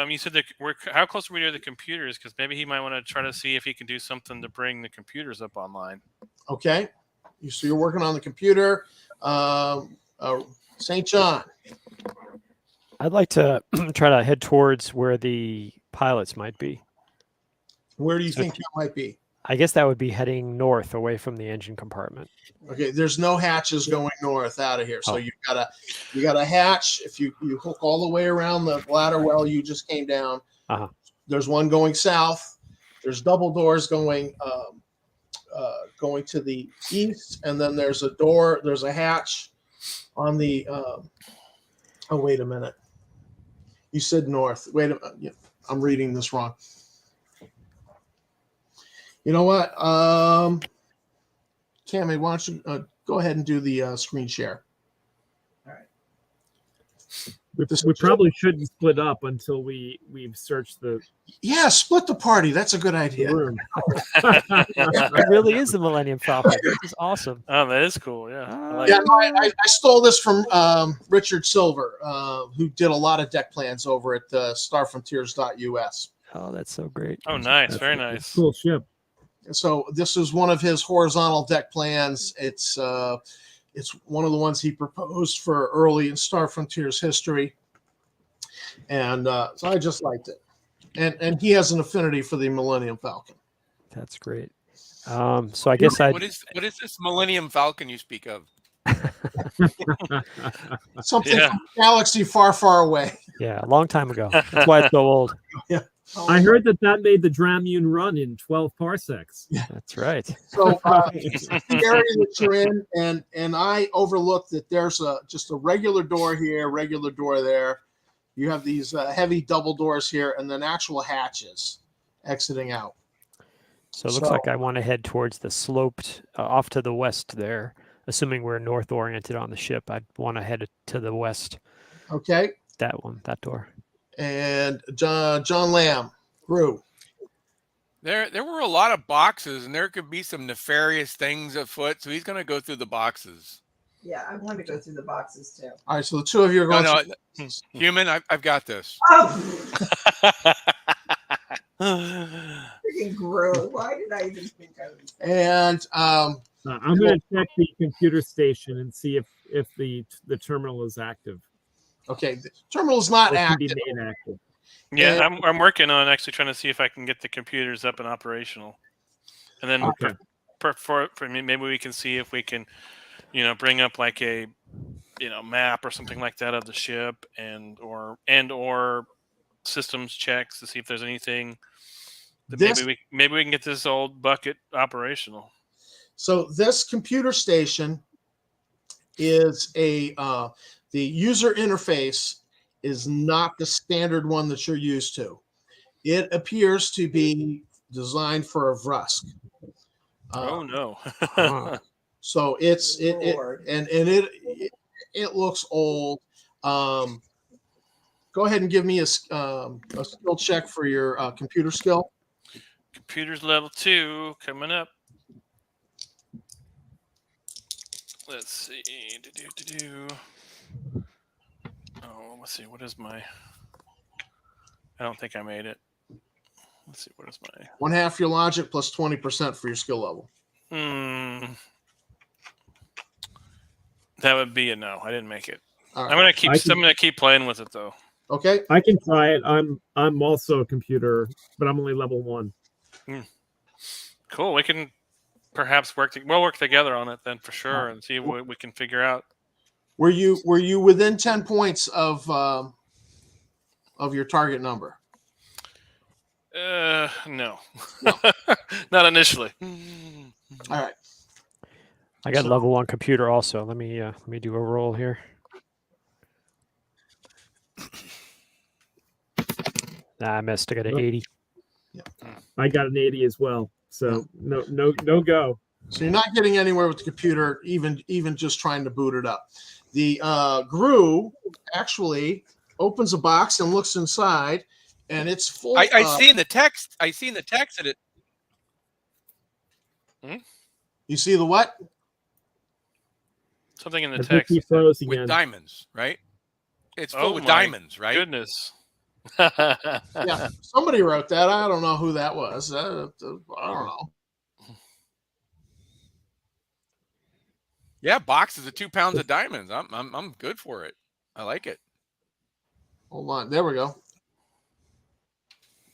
You said that how close are we to the computers? Because maybe he might want to try to see if he can do something to bring the computers up online. Okay. So you're working on the computer. St. John. I'd like to try to head towards where the pilots might be. Where do you So think that might be? I guess that would be heading north away from the engine compartment. Okay, there's no hatches going north out of here, so Oh. you got a hatch. If you hook all the way around the ladder well you just came down, Uh-huh. there's one going south. There's double doors going to the east, and then there's a door. There's a hatch on the. Oh, wait a minute. You said north. Wait a minute. Yeah, I'm reading this wrong. You know what? Tammy, why don't you go ahead and do the screen share? We probably shouldn't split up until we've searched the Yeah, split the party. That's a good idea. room. It really is the Millennium Falcon. This is awesome. Oh, that is cool. Yeah. I like Yeah, it. no, I stole this from Richard Silver, who did a lot of deck plans over at starfrontiers.us. Oh, that's so great. Oh, nice. That's Very a nice. cool ship. So this is one of his horizontal deck plans. It's one of the ones he proposed for early in Star Frontiers history, and so I just liked it. And he has an affinity for the Millennium Falcon. That's great. So I guess What is this Millennium Falcon you speak of? Something Yeah. from a galaxy far, far away. yeah, a long time ago. That's why it's so old. I heard that made the Dramune run in 12 parsecs. That's right. So the area that you're in, and I overlooked that there's just a regular door here, regular door there. You have these heavy double doors here, and then actual hatches exiting out. So it looks like I want to head towards the sloped off to the west there. Assuming we're north oriented on the ship, I'd want to head to the west. Okay, That one, that door. and John Lamb, Gru. There were a lot of boxes, and there could be some nefarious things afoot. So he's going to go through the boxes. Yeah, I wanted to go through the boxes too. All right, so the two of you are going. No, human, I've got this. Oh, freaking Gru. Why did I even think I was? And I'm going to check the computer station and see if the terminal is active. okay, the terminal is not Or can be active. made active. Yeah, I'm working on actually trying to see if I can get the computers up and operational, and then Okay. for me, maybe we can see if we can, bring up like a, map or something like that of the ship or systems checks to see if there's anything that maybe we can get this old bucket operational. So this computer station is the user interface is not the standard one that you're used to. It appears to be designed for a Vrusk. Oh no. So it looks old. Go ahead and give me a skill check for your computer skill. Computers level 2 coming up. Let's see. Oh, let's see. What is my? I don't think I made it. Let's see. What is my? 1/2 your logic plus 20% for your skill level. That would be a no. I didn't make it. All right. I'm gonna keep playing with it though. Okay. I can try it. I'm also a computer, but I'm only level 1. Cool. We can perhaps work together on it then for sure, and see what we can figure out. Were you within 10 points of your target number? No. Not initially. All right. I got level 1 computer also. Let me do a roll here. Nah, I missed. I got an 80. I got an 80 as well. So no go. So you're not getting anywhere with the computer, even just trying to boot it up. The Gru actually opens a box and looks inside, and it's full. I see in the text. I see in the text that it. You see the what? Something in the I think text. he froze With again. diamonds, right? It's full Oh with my diamonds, right? Goodness. Yeah, somebody wrote that. I don't know who that was. I don't know. Yeah, boxes of 2 pounds of diamonds. I'm good for it. I like it. Hold on. There we go.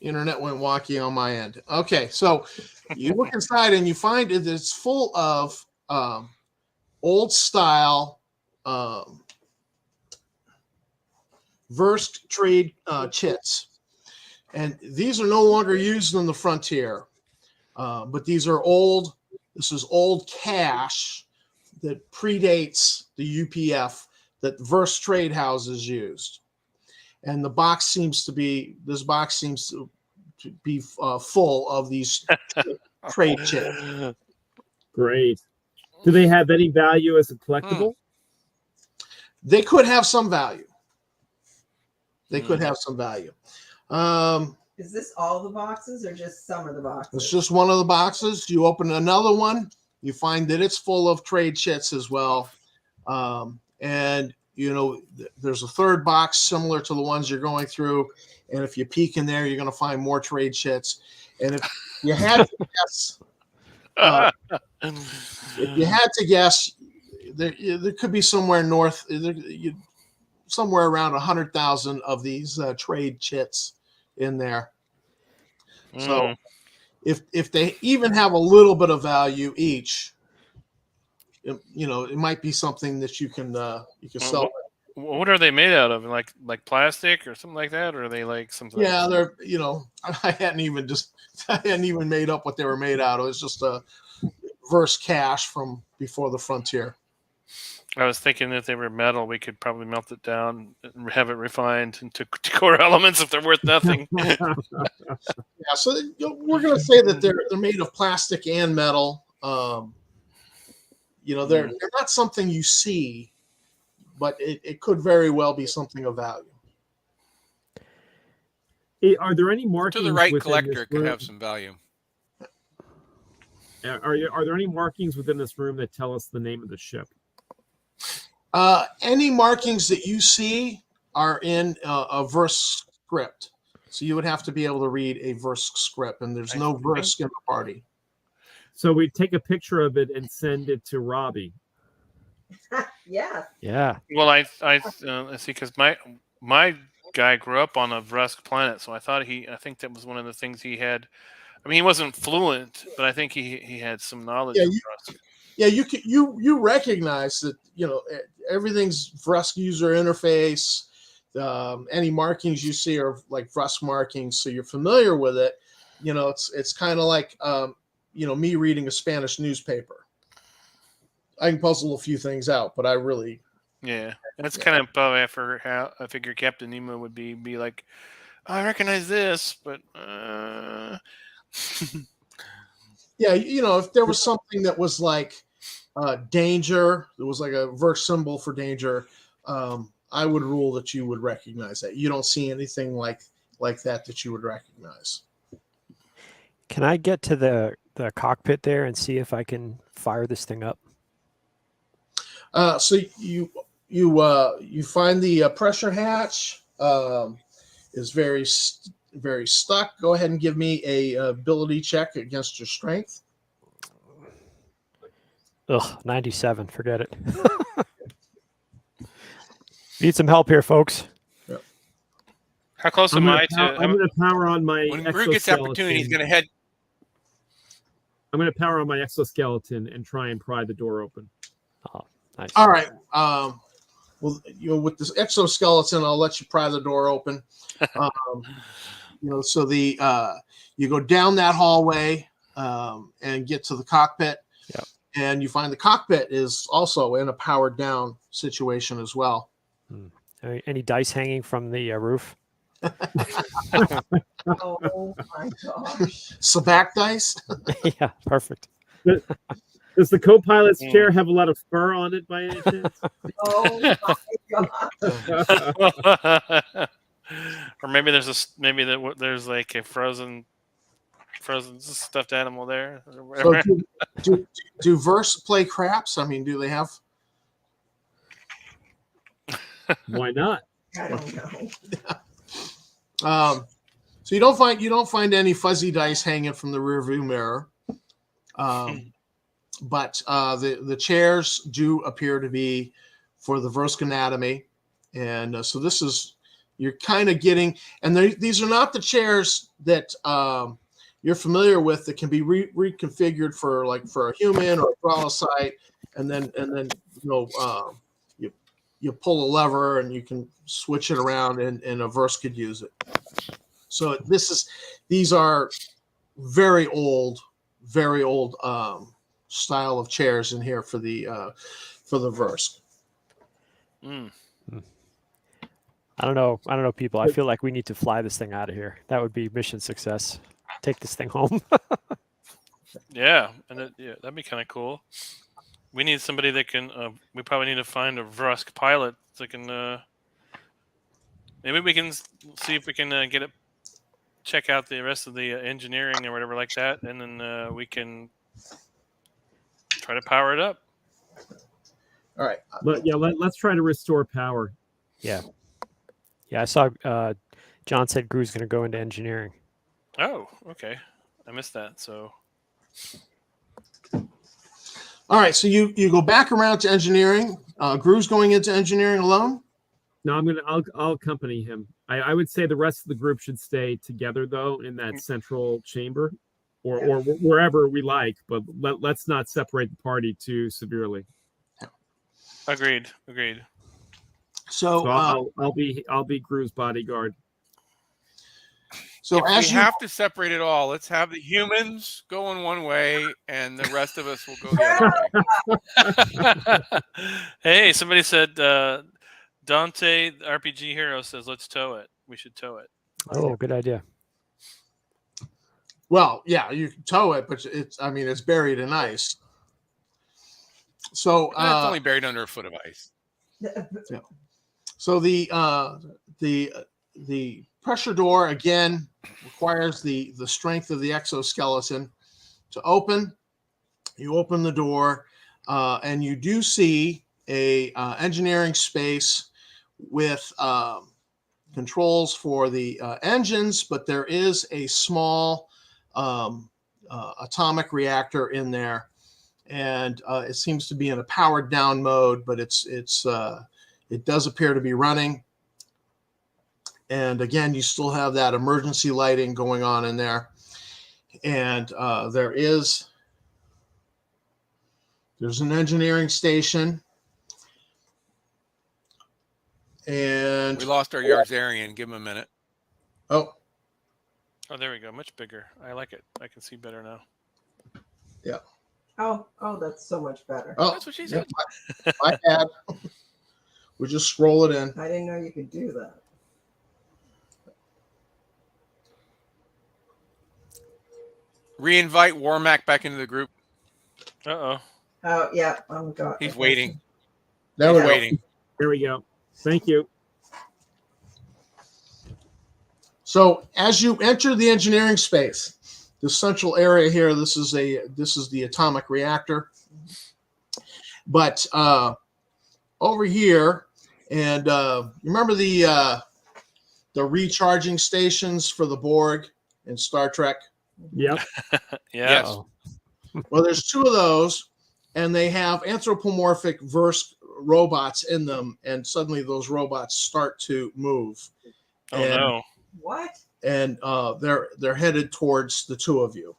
internet went wonky on my end. Okay, so you look inside and you find it's full of old style Versk trade chits. And these are no longer used on the frontier, but these are old. This is old cash that predates the UPF that Versk trade houses used. And this box seems to be full of these trade chits. Great. Do they have any value as a collectible? They could have some value. They could have some value. Is this all the boxes or just some of the boxes? It's just one of the boxes. You open another one, you find that it's full of trade chits as well. And there's a third box similar to the ones you're going through. And if you peek in there, you're going to find more trade chits. And if you had to guess, there could be somewhere north, somewhere around 100,000 of these trade chits in there. So if they even have a little bit of value each, it might be something that you can sell. What are they made out of? Like plastic or something like that, or are they like something? Yeah, they're I hadn't even made up what they were made out of. It's just a Versk cash from before the frontier. I was thinking if they were metal, we could probably melt it down and have it refined into core elements if they're worth nothing. Yeah, so we're going to say that they're made of plastic and metal. They're not something you see, but it could very well be something of value. Are there any markings? To the right collector, it could have some value. Are there any markings within this room that tell us the name of the ship? Any markings that you see are in a Versk script. So you would have to be able to read a Versk script, and there's no Versk in the party. So we take a picture of it and send it to Robbie. Yeah. Yeah. Well, I see, because my guy grew up on a Versk planet, so I think that was one of the things he had. I mean, he wasn't fluent, but I think he had some knowledge of Versk. Yeah, you recognize that everything's Versk user interface. Any markings you see are like Versk markings, so you're familiar with it. It's kind of like me reading a Spanish newspaper. I can puzzle a few things out, but I really and it's kind of probably how I figure Captain Nemo would be like, oh, I recognize this, but yeah, if there was something that was like danger, it was like a Versk symbol for danger, I would rule that you would recognize that. You don't see anything like that you would recognize. Can I get to the cockpit there and see if I can fire this thing up? So you find the pressure hatch is very stuck. Go ahead and give me a ability check against your strength. 97. Forget it. Need some help here, folks. Yep. How close am I to? I'm going to power on my When Gru gets the opportunity, he's going to head. I'm going to power on my exoskeleton and try and pry the door open. Oh, nice. All right. Well, with this exoskeleton, I'll let you pry the door open. So you go down that hallway and get to the cockpit. Yep. And you find the cockpit is also in a powered down situation as well. Any dice hanging from the roof? Oh my gosh. Sabac dice? Yeah, perfect. Does the co-pilot's chair have a lot of fur on it by any chance? Oh my god. Or maybe there's like a frozen stuffed animal there. So do Versk play craps? I mean, do they have? Why not? I don't know. So you don't find any fuzzy dice hanging from the rearview mirror, but the chairs do appear to be for the Versk anatomy, and so this is you're kind of getting, and these are not the chairs that you're familiar with that can be reconfigured for a human or a Dralocyte, and then you pull a lever and you can switch it around, and a verse could use it. So these are very old style of chairs in here for the verse. Mm. I don't know, people. I feel like we need to fly this thing out of here. That would be mission success. Take this thing home. Yeah, and that'd be kind of cool. We need somebody that can. We probably need to find a Vrusk pilot that can. Maybe we can see if we can get it. Check out the rest of the engineering or whatever like that, and then we can try to power it up. All right. Let's try to restore power. Yeah, I saw John said Gru's going to go into engineering. Oh, okay. I missed that. So, all right. So you go back around to engineering. Gru's going into engineering alone. No, I'll accompany him. I would say the rest of the group should stay together though in that central chamber, or wherever we like. But let's not separate the party too severely. agreed. So I'll be Gru's bodyguard. So if as we have to separate it all, let's have the humans going one way, and the rest of us will go the other way. Hey, somebody said Dante, the RPG hero, says let's tow it. We should tow it. Oh, good idea. well, yeah, you can tow it, but it's buried in ice. So It's only buried under a foot of ice. So the pressure door again requires the strength of the exoskeleton to open. You open the door, and you do see a engineering space with controls for the engines, but there is a small atomic reactor in there, and it seems to be in a powered down mode, but it does appear to be running. And again, you still have that emergency lighting going on in there. And there's an engineering station. And We lost our Yarzarian. Give him a minute. Oh, there we go. Much bigger. I like it. I can see better now. yeah. Oh, that's so much better. Oh, That's what she said. my bad. We just scroll it in. I didn't know you could do that. Reinvite Warmack back into the group. Uh-oh. Oh, yeah. Oh, God. He's waiting. There we He's go. waiting. There we go. Thank you. So as you enter the engineering space, the central area here, this is the atomic reactor. But over here, and you remember the recharging stations for the Borg in Star Trek? Yep. Yeah. Yes. Well, there's two of those, and they have anthropomorphic verse robots in them, and suddenly those robots start to move. Oh, no. What? And they're headed towards the two of you.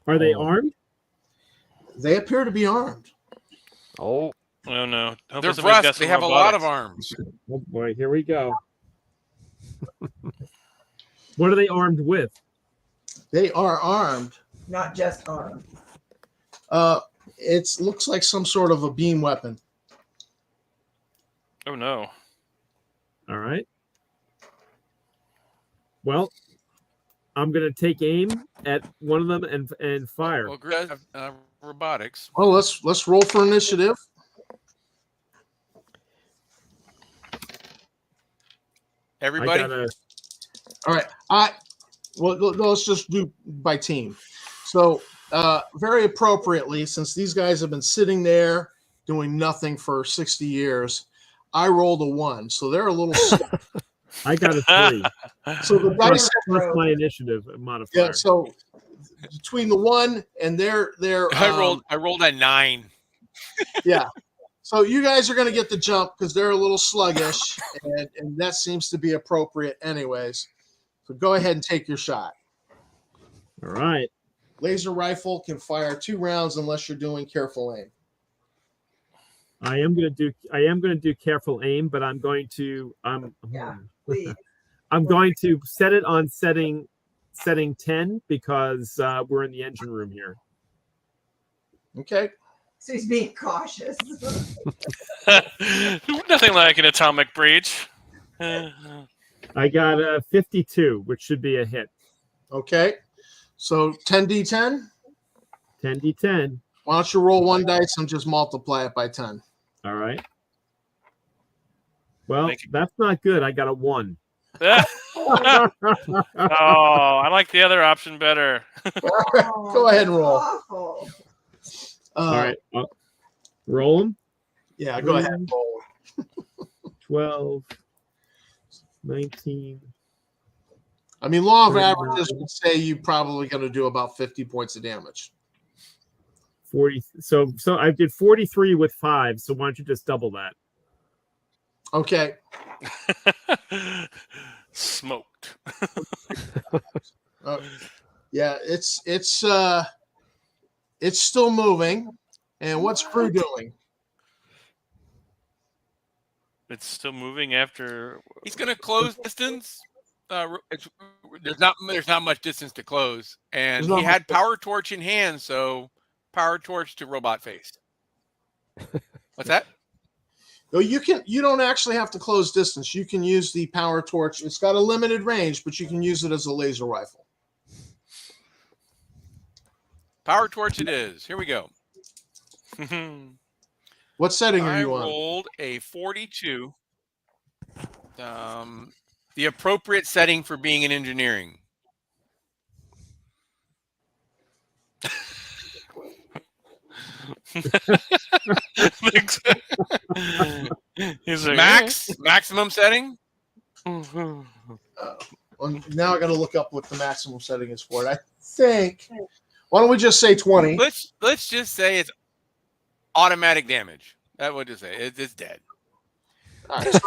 Are they armed? They appear to be armed. Oh, Oh, no. Hopefully They're somebody's got brusque. They some have a lot of robotics. arms. Oh boy, here we go. What are they armed with? They are armed. Not just armed. It looks like some sort of a beam weapon. Oh, no. All right. Well, I'm gonna take aim at one of them and fire. Well, Greg, robotics. Well, let's roll for initiative. Everybody. All right. Well, let's just do by team. So, very appropriately, since these guys have been sitting there doing nothing for 60 years, I rolled a 1, so they're a little. I got a 3. So the dice. That's my initiative modifier. Yeah. So between the 1 and their I rolled a 9. Yeah. So you guys are going to get the jump because they're a little sluggish, and that seems to be appropriate anyways. So go ahead and take your shot. All right. Laser rifle can fire 2 rounds unless you're doing careful aim. I am going to do careful aim, but I'm going to Yeah, please. I'm going to set it on setting 10 because we're in the engine room here. Okay. So he's being cautious. Nothing like an atomic breach. I got a 52, which should be a hit. Okay. So 10d10. 10d10. Why don't you roll 1 dice and just multiply it by 10? All right. Well, Thank you. that's not good. I got a 1. Oh, I like the other option better. Go ahead and roll. Awful. All right. Roll them. Yeah, go ahead and roll. 12, 19. I mean, law of averages would say you're probably going to do about 50 points of damage. 40. So I did 43 with 5. So why don't you just double that? Okay. Smoked. Yeah, it's still moving. And what's crew doing? It's still moving after. He's going to close distance. There's not much distance to close, and he had power torch in hand, so power torch to robot face. What's that? No, you don't actually have to close distance. You can use the power torch. It's got a limited range, but you can use it as a laser rifle. Power torch it is. Here we go. What setting are you I on? rolled a 42. The appropriate setting for being in engineering. Maximum setting. Well, now I got to look up what the maximum setting is for it. I think. Why don't we just say 20? Let's just say it's automatic damage. That would just say it's dead. All right, so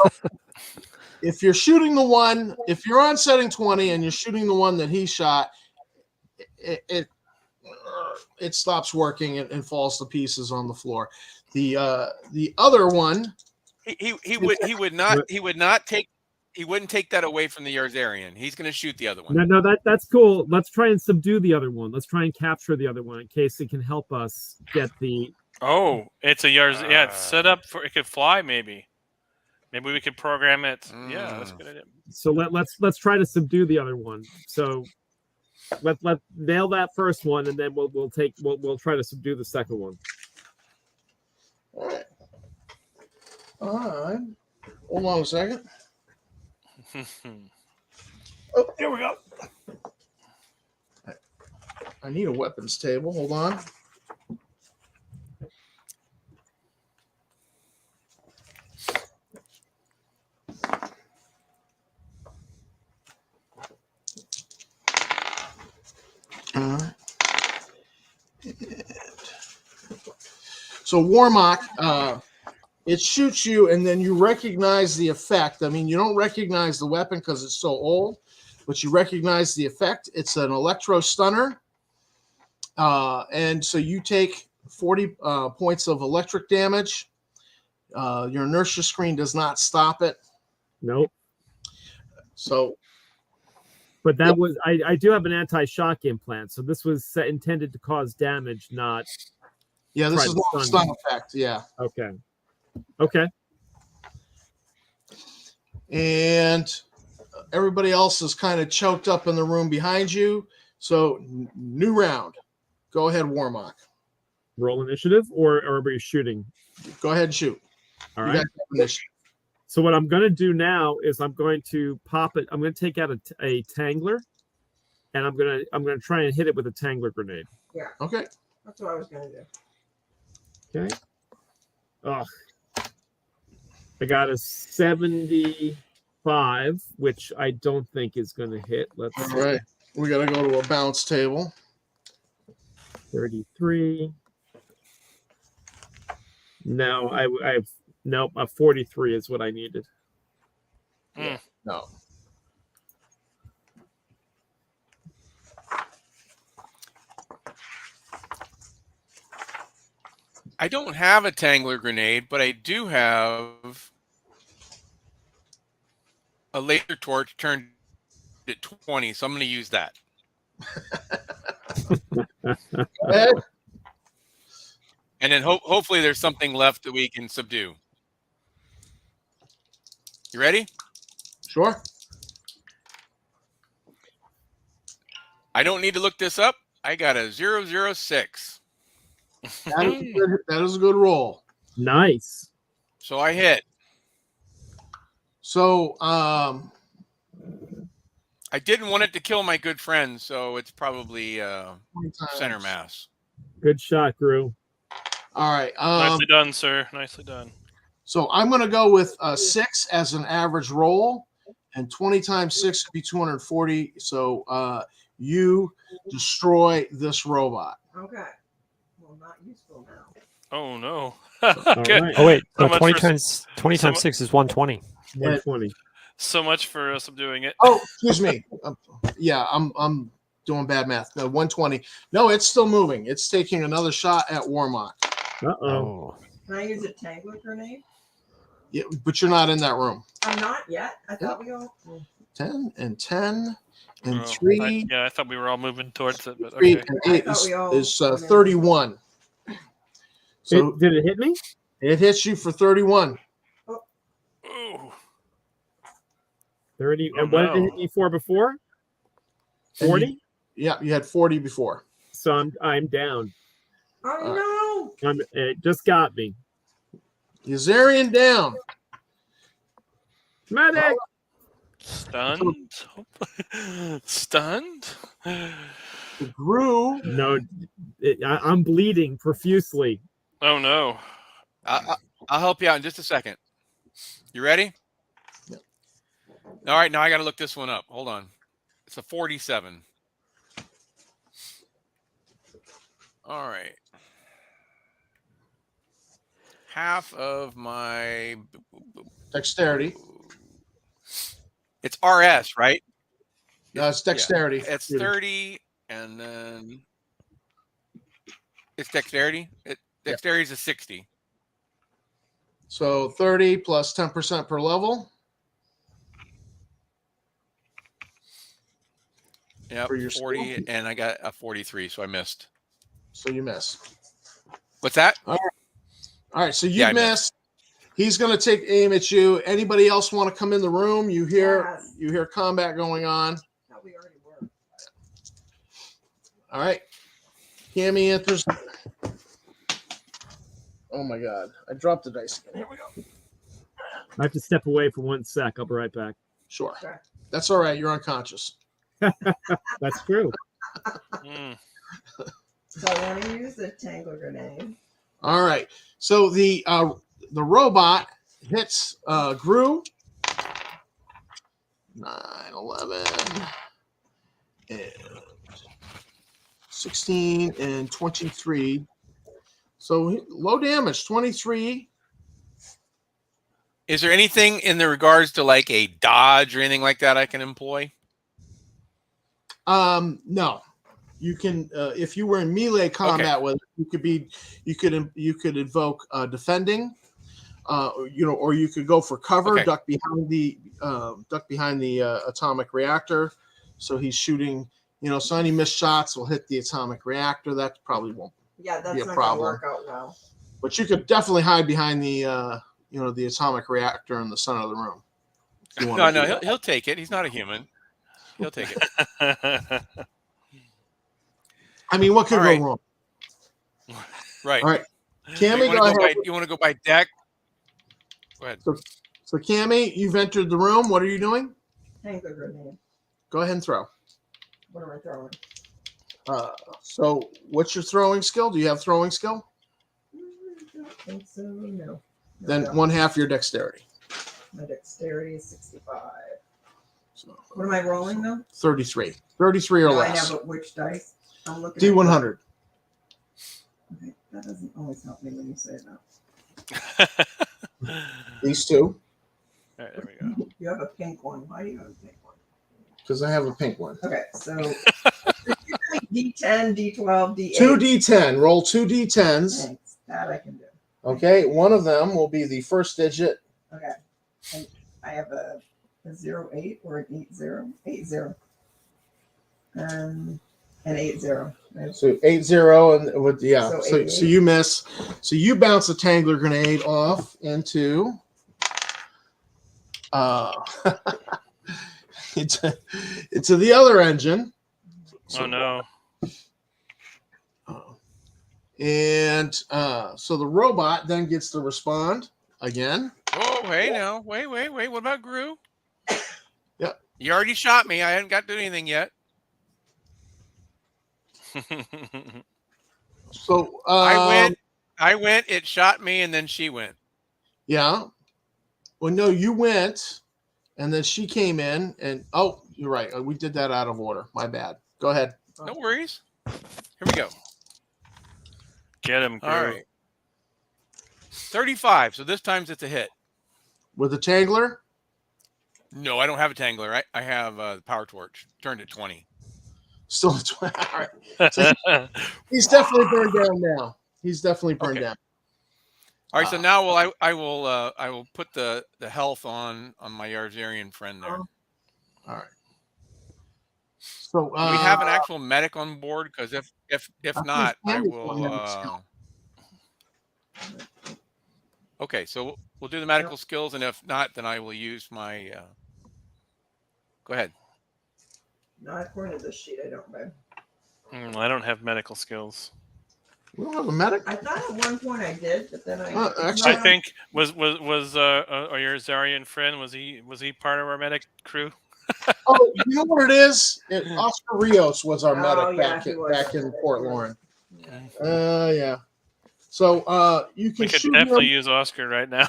if you're shooting the one, if you're on setting 20 and you're shooting the one that he shot, it stops working and falls to pieces on the floor. The other one, he wouldn't take that away from the Yarzarian. He's going to shoot the other one. No, that's cool. Let's try and subdue the other one. Let's try and capture the other one in case it can help us get the. Oh, it's a Yarzarian. Yeah, it's set up for it could fly. Maybe we could program it. Yeah, that's a good idea. So let's try to subdue the other one. So let nail that first one, and then we'll try to subdue the second one. all right. Hold on a second. Oh, here we go. I need a weapons table. Hold on. So Warmock, it shoots you, and then you recognize the effect. I mean, you don't recognize the weapon because it's so old, but you recognize the effect. It's an electro stunner, and so you take 40 points of electric damage. Your inertia screen does not stop it. Nope. So. But that was I do have an anti-shock implant, so this was intended to cause damage, not. Yeah, this is not a stun effect. Yeah. Okay. And everybody else is kind of choked up in the room behind you. So new round. Go ahead, Warmock. Roll initiative, or are we shooting? Go ahead and shoot. All right. So what I'm going to do now is I'm going to pop it. I'm going to take out a tangler, and I'm going to try and hit it with a tangler grenade. Yeah. Okay. That's what I was going to do. Okay. Oh, I got a 75, which I don't think is going to hit. All right. We got to go to a bounce table. 33. No, I have nope. A 43 is what I needed. No. I don't have a Tangler grenade, but I do have a laser torch turned at 20, so I'm going to use that. Go ahead. And then hopefully there's something left that we can subdue. You ready? Sure. I don't need to look this up. I got a 006. That is a good roll. Nice. So I hit. So, I didn't want it to kill my good friend, so it's probably center mass. Good shot, Gru. All right. Nicely done, sir. Nicely done. So I'm going to go with 6 as an average roll, and 20 times 6 would be 240. So you destroy this robot. Okay. Well, not useful now. Oh no. All Okay. right. Oh wait, So no, much 20 for- times so mu- 6 is 120. 120. So much for subduing it. Oh, excuse me. Yeah, I'm doing bad math. No, 120. No, it's still moving. It's taking another shot at Warmock. Uh-oh. Oh. Can I use a Tangler grenade? Yeah, but you're not in that room. I'm not yet. I thought we all. 10 and 10 and Oh, 3. I thought we were all moving towards it, but 3 okay. and 8 I thought we all is went in. 31. So Did it hit me? it hits you for 31. Ooh. 30. Oh, and what did it no. hit me for before? 40? Yeah, you had 40 before. So I'm down. Oh It just got me. Yazarian down. Medic! Stunned? Stunned? Gru. No, I'm bleeding profusely. Oh no. I'll help you out in just a second. You ready? Yep. All right, now I got to look this one up. Hold on. It's a 47. All right. Half of my Dexterity. It's RS, right? No, it's dexterity. Yeah, it's 30, and then it's dexterity. Dexterity is a 60. So 30 plus 10% per level. Yeah, For your 40, skill. and I got a 43, so I missed. So you miss. What's that? All right, so you Yeah, I missed. He's going to take aim at you. Anybody else want to come in the room? You hear Yes. combat going on. no. We already were. All right. Cammy enters. Oh my God. I dropped the dice again. Here we go. I have to step away for 1 sec. I'll be right back. Sure. Okay. That's all right. You're unconscious. That's true. Mm. So I want to use the Tangler grenade. All right. So the robot hits Gru. 9, 11, and 16, and 23. So low damage, 23. Is there anything in the regards to like a dodge or anything like that I can employ? No. You can if you were in melee combat with it, you could invoke defending, or you could go for cover, Okay. duck behind the atomic reactor. So he's shooting, so any missed shots will hit the atomic reactor. That probably won't. Yeah, that's Be a not problem. going to work out well. But you could definitely hide behind the the atomic reactor in the center of the room. if you wanna do No, that. he'll take it. He's not a human. He'll take it. I mean, what could All go right. wrong? Right. All right, Cammy, go ahead. You want to go by deck? Go ahead. So Cammy, you've entered the room. What are you doing? Tangler grenade. Go ahead and throw. What am I throwing? So what's your throwing skill? Do you have throwing skill? I don't think so. No. Then No. 1/2 your dexterity. My dexterity is 65. So What am I rolling though? 33. 33 or No, I less. know, but which dice? I'm looking. D100. Okay, that doesn't always help me when you say that. These two, All right, there we go. You have a pink one. Why do you have a pink one? because I have a pink one. Okay, so D10, D12, D8. 2d10. Roll 2d10s. Thanks. That I can do. Okay, one of them will be the first digit. Okay. And I have a 08 or an 80. 80. An 80. So 80 and with So so 88. you miss. So you bounce a Tangler grenade off into into the other engine. Oh no. And so the robot then gets to respond again. Oh, hey now. Wait. What about Gru? Yep. You already shot me. I hadn't got to do anything yet. So I went, it shot me, and then she went. Yeah. Well, no, you went, and then she came in, and oh, you're right. We did that out of order. My bad. Go ahead. No worries. Here we go. Get him, Gru. All right. 35. So this time it's a hit. With the Tangler? No, I don't have a Tangler. I have the power torch. Turned at 20. Still a 20. All right. So he's definitely burned down now. He's definitely burned Okay. down. All right, so now I will put the health on my Yarzarian friend there. All right. So Do we have an actual medic on board? Because if not, I will. Okay, so we'll do the medical skills, and if not, then I will use my. Go ahead. Not according to this sheet, I don't, babe. I don't have medical skills. we don't have a medic. I thought at one point I did, but then Actually, I think was your Zarian friend, was he part of our medic crew? Oh, you know what it is? Oscar Rios was our Oh, medic yeah, he was. back in Port Lauren. Yeah. Yeah. So you can We could shoot definitely him. use Oscar right now.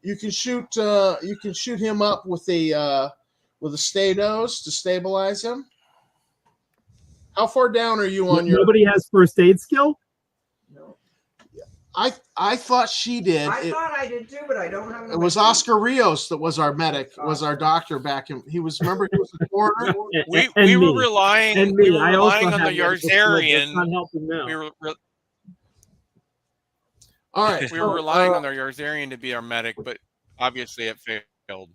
You can shoot him up with a Statos to stabilize him. How far down are you on your? Nobody has first aid skill. No. I thought she did. I thought I did too, but I don't have. It was Oscar Rios that was our medic, was our doctor back in. Remember he was a coroner. We were relying on the Yarzarian. Not helping now. All right, we were relying on our Yarzarian to be our medic, but obviously it failed.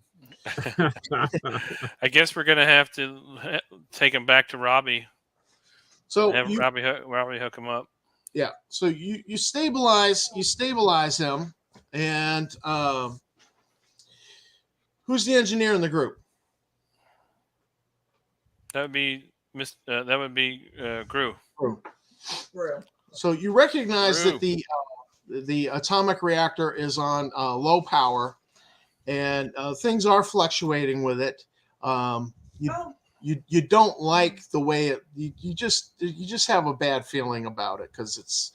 I guess we're gonna have to take him back to Robbie. So Have Robbie hook him up. Yeah. So you stabilize him, and who's the engineer in the group? That would be Gru. Gru. So you recognize Gru. that the atomic reactor is on low power, and things are fluctuating with it. You don't like the way it. You just have a bad feeling about it because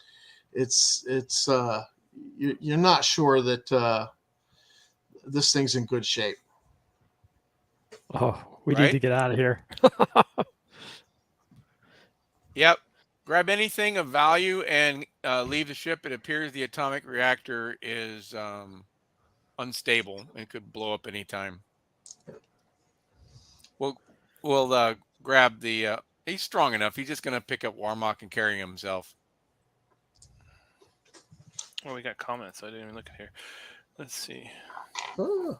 you're not sure that this thing's in good shape. Oh, we need to get out of here. Yep. Grab anything of value and leave the ship. It appears the atomic reactor is unstable and could blow up anytime. We'll grab the. He's strong enough. He's just going to pick up Warmock and carry him himself. Oh, we got comments. I didn't even look at here. Let's see. Oh.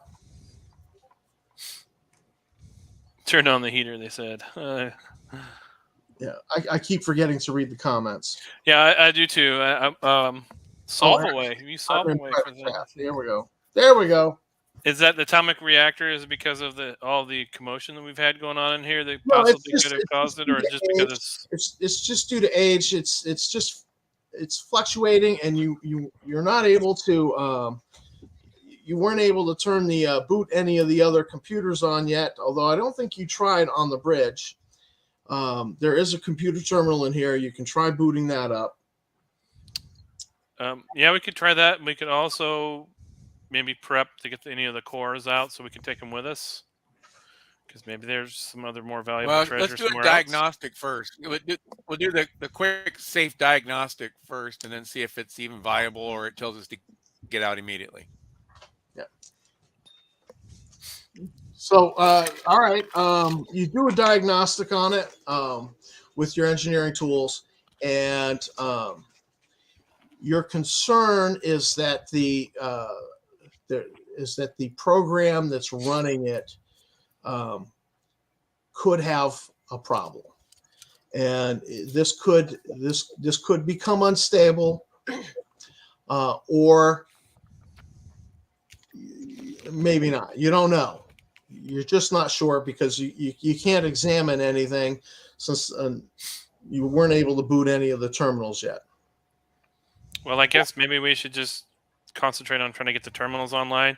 Turn on the heater, they said. Yeah, I keep forgetting to read the comments. Yeah, I do too. Solve away. You solve away for that. There we go. There we go. Is that the atomic reactor? Is it because of all the commotion that we've had going on in here that No, possibly could have caused it, or is it just because it's just due to age? It's fluctuating, and you're not able to you weren't able to turn the boot any of the other computers on yet. Although I don't think you tried on the bridge. There is a computer terminal in here. You can try booting that up. Yeah, we could try that. We could also maybe prep to get any of the cores out so we can take them with us. Because maybe there's some other more valuable Well, treasure let's do a somewhere else. diagnostic first. We'll do the quick, safe diagnostic first, and then see if it's even viable or it tells us to get out immediately. So, all right, you do a diagnostic on it with your engineering tools, and your concern is that the program that's running it could have a problem, and this could become unstable, or maybe not. You don't know. You're just not sure because you can't examine anything since you weren't able to boot any of the terminals yet. Well, I guess maybe we should just concentrate on trying to get the terminals online.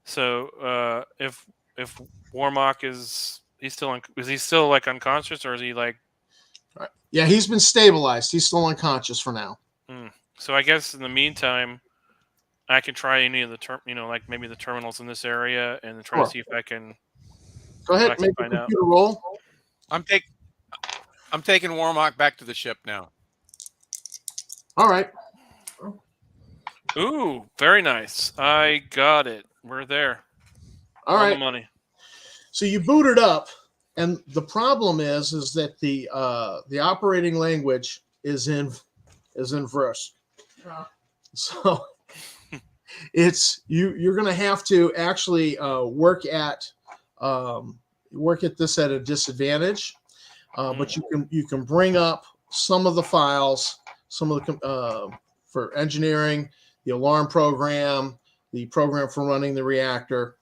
So if Warmock is he still like unconscious, or is he like? Yeah, he's been stabilized. He's still unconscious for now. So I guess in the meantime, I can try any of the like maybe the terminals in this area, and try to see if I can. Go ahead, make a computer roll. I'm taking Warmock back to the ship now. All right. Ooh, very nice. I got it. We're there. All right. The money. So you boot it up, and the problem is that the operating language is in verse. Oh. So you're going to have to actually work at this at a disadvantage, but you can bring up some of the files, some of the for engineering, the alarm program, the program for running the reactor,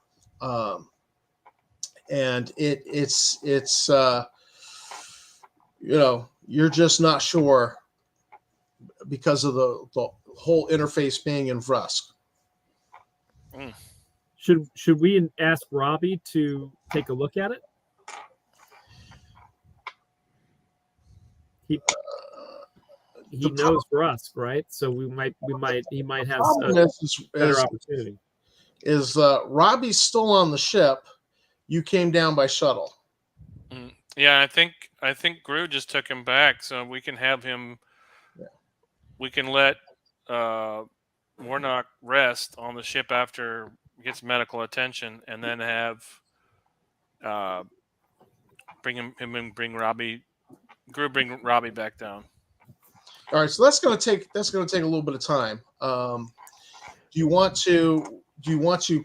and it's you're just not sure because of the whole interface being in Vrusk. Should we ask Robbie to take a look at it? He knows Vrusk, right? So he might have a better opportunity. Is Robbie's still on the ship? You came down by shuttle. Yeah, I think Gru just took him back, so we can have him. Yeah. We can let Warnock rest on the ship after he gets medical attention, and then have bring Robbie. Gru bring Robbie back down. All right, so that's going to take a little bit of time. Do you want to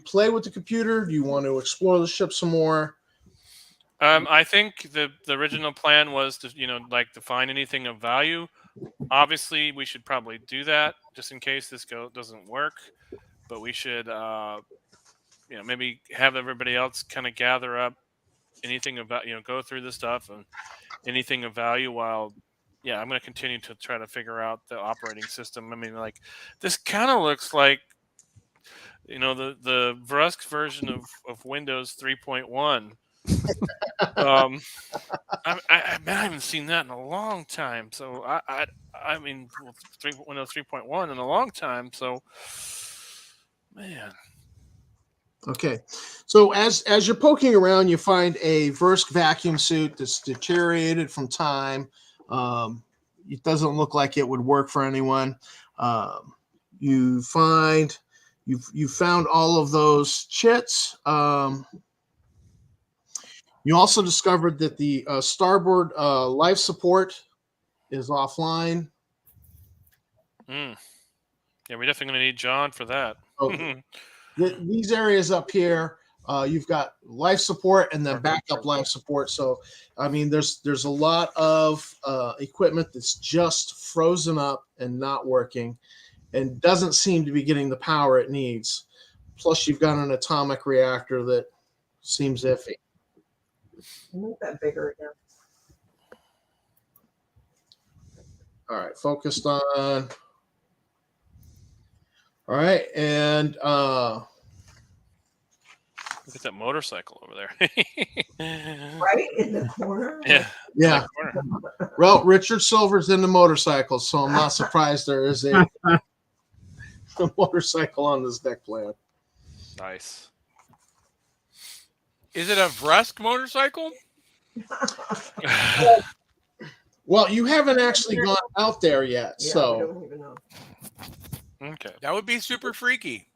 play with the computer? Do you want to explore the ship some more? I think the original plan was to to find anything of value. Obviously, we should probably do that just in case this doesn't work. But we should maybe have everybody else kind of gather up anything about go through the stuff and anything of value while. Yeah, I'm going to continue to try to figure out the operating system. I mean, like, this kind of looks like, the Vrusk version of Windows 3.1. I haven't seen that in a long time. So I mean, Windows 3.1 in a long time. So, man. Okay, so as you're poking around, you find a Vrusk vacuum suit that's deteriorated from time. It doesn't look like it would work for anyone. You found all of those chits. You also discovered that the starboard life support is offline. Yeah, we're definitely going to need John for that. Okay. These areas up here, you've got life support and then backup life support. So, I mean, there's a lot of equipment that's just frozen up and not working and doesn't seem to be getting the power it needs. Plus, you've got an atomic reactor that seems iffy. Make that bigger again. All right, focused on. All right, and look at that motorcycle over there. Right in the corner? Yeah. Well, Richard Silver's into motorcycles, so I'm not surprised there is a motorcycle on this deck plan. Nice. Is it a Vrust motorcycle? Well, you haven't actually gone out there yet, Yeah, we so don't even know. Okay. That would be super freaky.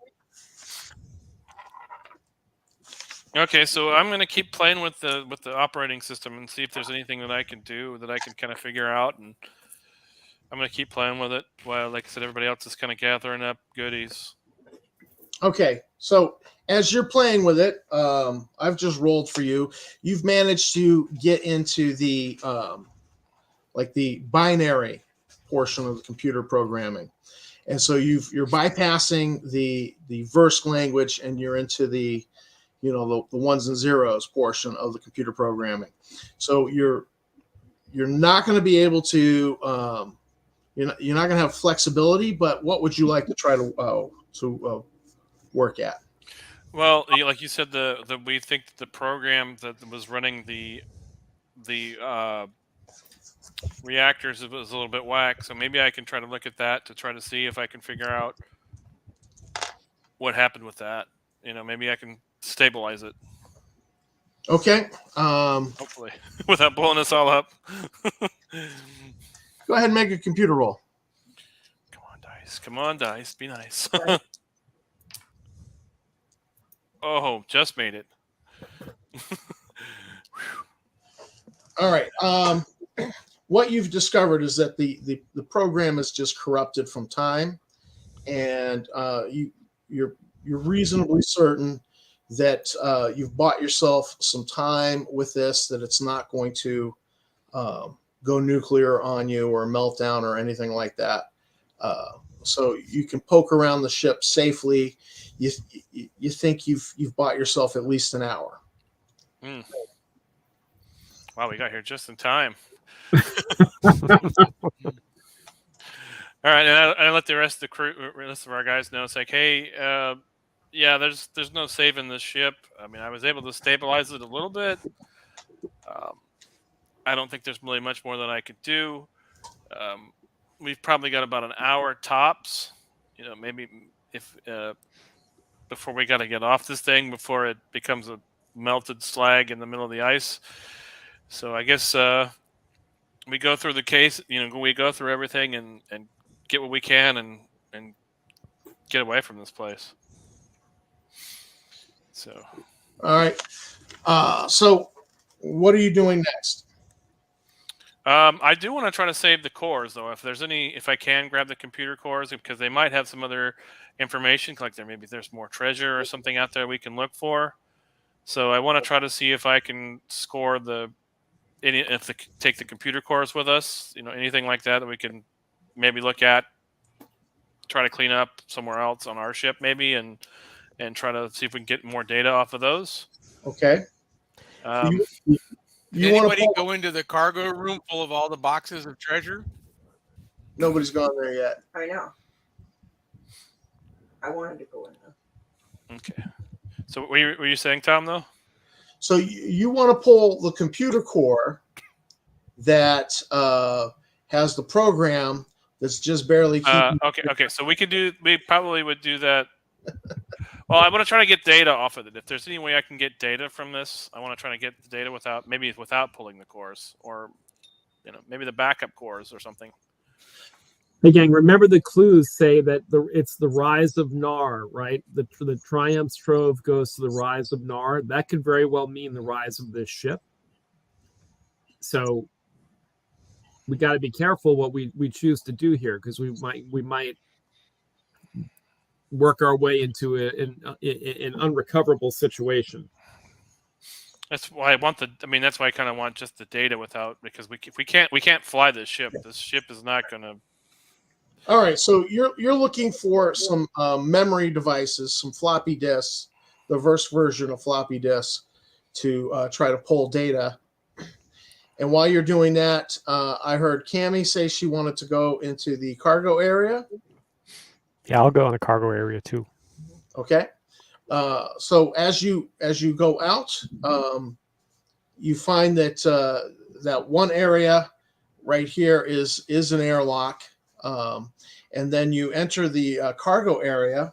Okay, so I'm gonna keep playing with the operating system and see if there's anything that I can do that I can kind of figure out, and I'm gonna keep playing with it while, like I said, everybody else is kind of gathering up goodies. okay. So as you're playing with it, I've just rolled for you. You've managed to get into the like the binary portion of the computer programming, and so you're bypassing the verse language, and you're into the the ones and zeros portion of the computer programming. So you're not going to be able to you're not going to have flexibility. But what would you like to try to work at? Well, like you said, we think the program that was running the reactors was a little bit whack, so maybe I can try to look at that to try to see if I can figure out what happened with that. Maybe I can stabilize it, Okay. hopefully, without blowing us all up. Go ahead and make a computer roll. Come on, dice, be nice. Oh, just made it. All right. What you've discovered is that the program is just corrupted from time, and you're reasonably certain that you've bought yourself some time with this, that it's not going to go nuclear on you or meltdown or anything like that. So you can poke around the ship safely. You think you've bought yourself at least an hour. Mm. Wow, we got here just in time. All right, and I let the rest of the crew, rest of our guys know. It's like, hey, yeah, there's no saving this ship. I mean, I was able to stabilize it a little bit. I don't think there's really much more that I could do. We've probably got about an hour tops. Maybe if before we got to get off this thing before it becomes a melted slag in the middle of the ice. So I guess we go through the case. We go through everything and get what we can and get away from this place. So. All right. So what are you doing next? I do want to try to save the cores, though. If I can grab the computer cores, because they might have some other information, like maybe there's more treasure or something out there we can look for. So I want to try to see if I can score take the computer cores with us. Anything like that we can maybe look at, try to clean up somewhere else on our ship, maybe, and try to see if we can get more data off of those. Okay. Did anybody go into the cargo room full of all the boxes of treasure? Nobody's gone there yet. I know. I wanted to go in there. Okay. So were you saying, Tom, though? So you want to pull the computer core that has the program that's just barely keeping. Okay. So we probably would do that. Well, I want to try to get data off of it. If there's any way I can get data from this, I want to try to get the data without pulling the cores, or maybe the backup cores or something. Hey, gang, remember the clues say that it's the rise of Naar, right? The Triumph's Trove goes to the rise of Naar. That could very well mean the rise of this ship. So we got to be careful what we choose to do here, because we might work our way into an unrecoverable situation. That's why that's why I kind of want just the data because we can't fly this ship. This ship is not going to. All right, so you're looking for some memory devices, some floppy disks, the verse version of floppy disks, to try to pull data. And while you're doing that, I heard Cammie say she wanted to go into the cargo area. Yeah, I'll go in the cargo area too. Okay. So as you go out, you find that that one area right here is an airlock, and then you enter the cargo area.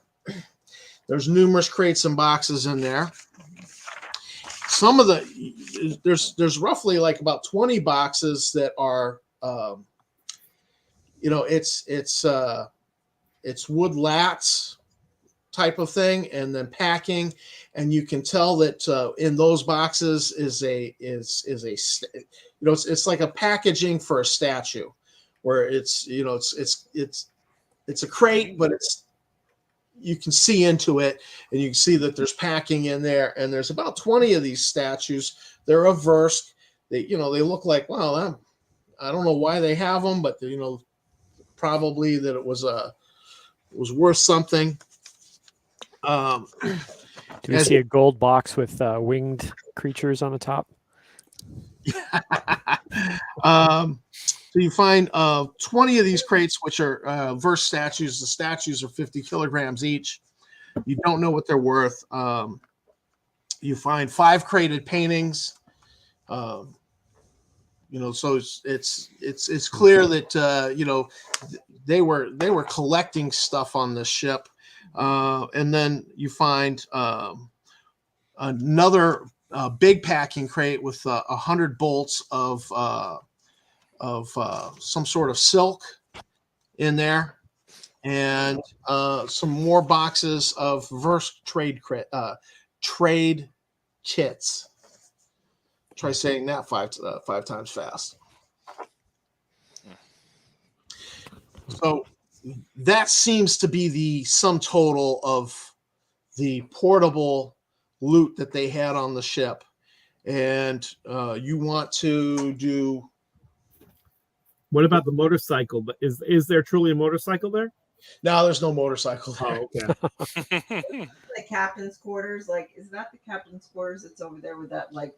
There's numerous crates and boxes in there. some of the there's roughly like about 20 boxes that are it's wood lats type of thing, and then packing, and you can tell that in those boxes is it's like a packaging for a statue, where it's a crate, but you can see into it, and you can see that there's packing in there, and there's about 20 of these statues. They're of Versk. They they look like, well, I don't know why they have them, but probably that it was worth something. Do we see a gold box with winged creatures on the top? So you find 20 of these crates, which are Versk statues. The statues are 50 kilograms each. You don't know what they're worth. You find 5 crated paintings. So it's clear that they were collecting stuff on this ship. And then you find another big packing crate with 100 bolts of some sort of silk in there, and some more boxes of Versk trade kits. Try saying that five times fast. So that seems to be the sum total of the portable loot that they had on the ship. And you want to do... What about the motorcycle? Is there truly a motorcycle there? No, there's no motorcycle there. Oh, okay. The captain's quarters, like, is that the captain's quarters that's over there with that, like,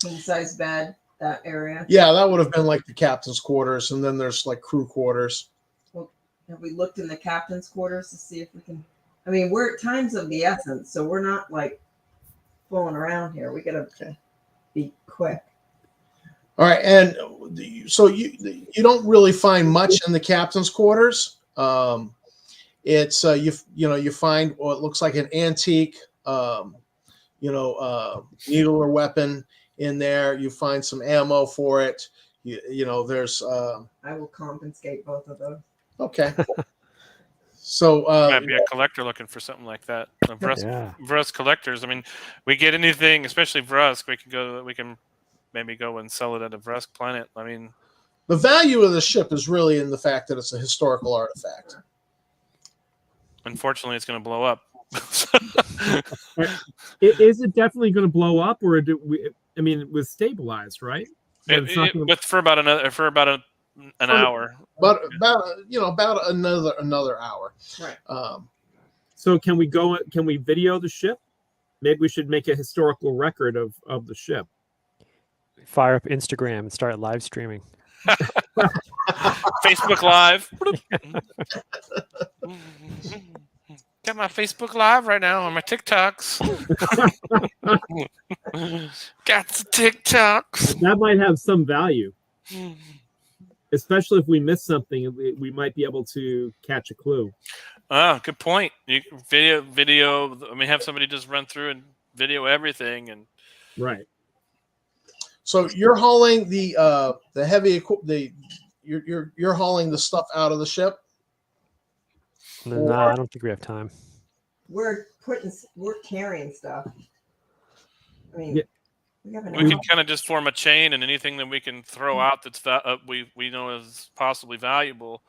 king-size bed, that area? Yeah, that would have been like the captain's quarters, and then there's like crew quarters. Well, have we looked in the captain's quarters to see if we can... I mean, we're times of the essence, so we're not, like, fooling around here. We gotta be quick. All right, and so you don't really find much in the captain's quarters. It's you find what looks like an antique needler weapon in there. You find some ammo for it. There's I will confiscate both of those. Okay. So might be a collector looking for something like that. Vrust collectors. I mean, we get anything, especially Vrust, we can maybe go and sell it at a Vrust planet. I mean, the value of the ship is really in the fact that it's a historical artifact. Unfortunately, it's going to blow up. Is it definitely going to blow up, or do we? I mean, it was stabilized, right? For about an hour. About another hour. Right. So can we video the ship? Maybe we should make a historical record of the ship. Fire up Instagram and start live streaming. Facebook Live. Got my Facebook Live right now on my TikToks. Got the TikToks. That might have some value. Especially if we miss something, we might be able to catch a clue. Oh, good point. You video. I mean, have somebody just run through and video everything, and right. So you're hauling the heavy you're hauling the stuff out of the ship. No, I don't think we have time. We're carrying stuff. I mean. Yeah. We can kind of just form a chain, and anything that we can throw out that's we know is possibly valuable,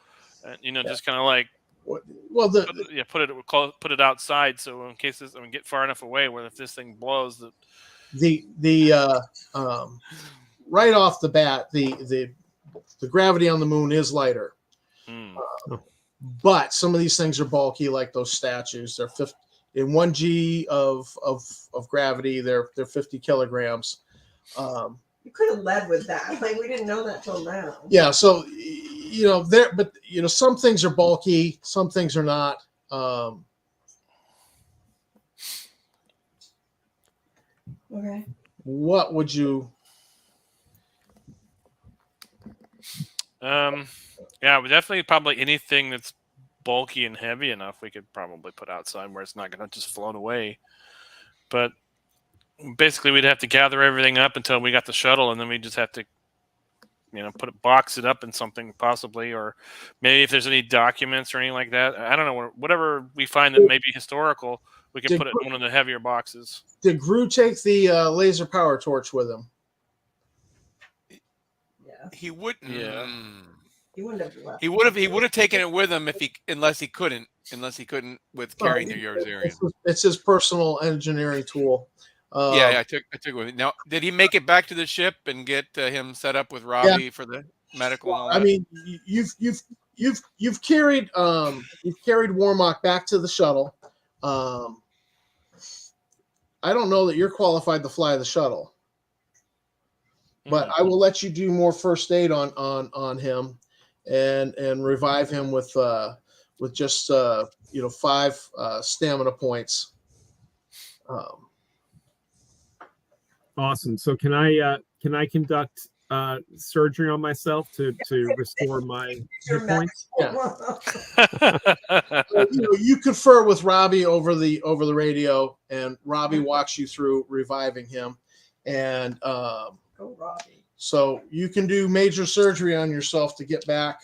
just kind of like put it outside, so in case get far enough away where if this thing blows, that right off the bat, the gravity on the moon is lighter, but some of these things are bulky, like those statues. They're 50. In 1 G of gravity, they're 50 kilograms. You could have led with that. Like, we didn't know that till now. Yeah, so some things are bulky, some things are not. Okay. What would you? Definitely probably anything that's bulky and heavy enough we could probably put outside where it's not going to just float away. But basically we'd have to gather everything up until we got the shuttle, and then we just have to, box it up in something possibly, or maybe if there's any documents or anything like that. I don't know. Whatever we find that may be historical, we can put it in one of the heavier boxes. Did Gru take the laser power torch with him? Yeah. He wouldn't. Yeah. He wouldn't have left. He would have taken it with him unless he couldn't with carrying the Yorizarian. It's his personal engineering tool. Yeah, I took it with me. Now, did he make it back to the ship and get him set up with Robbie for the medical? Well, and all that? I mean, you've carried Warmock back to the shuttle. I don't know that you're qualified to fly the shuttle, but I will let you do more first aid on him and revive him with just 5 stamina points. Awesome. So can I conduct surgery on myself to restore my hit points? You confer with Robbie over the radio, and Robbie walks you through reviving him, and Go, Robbie. so you can do major surgery on yourself to get back.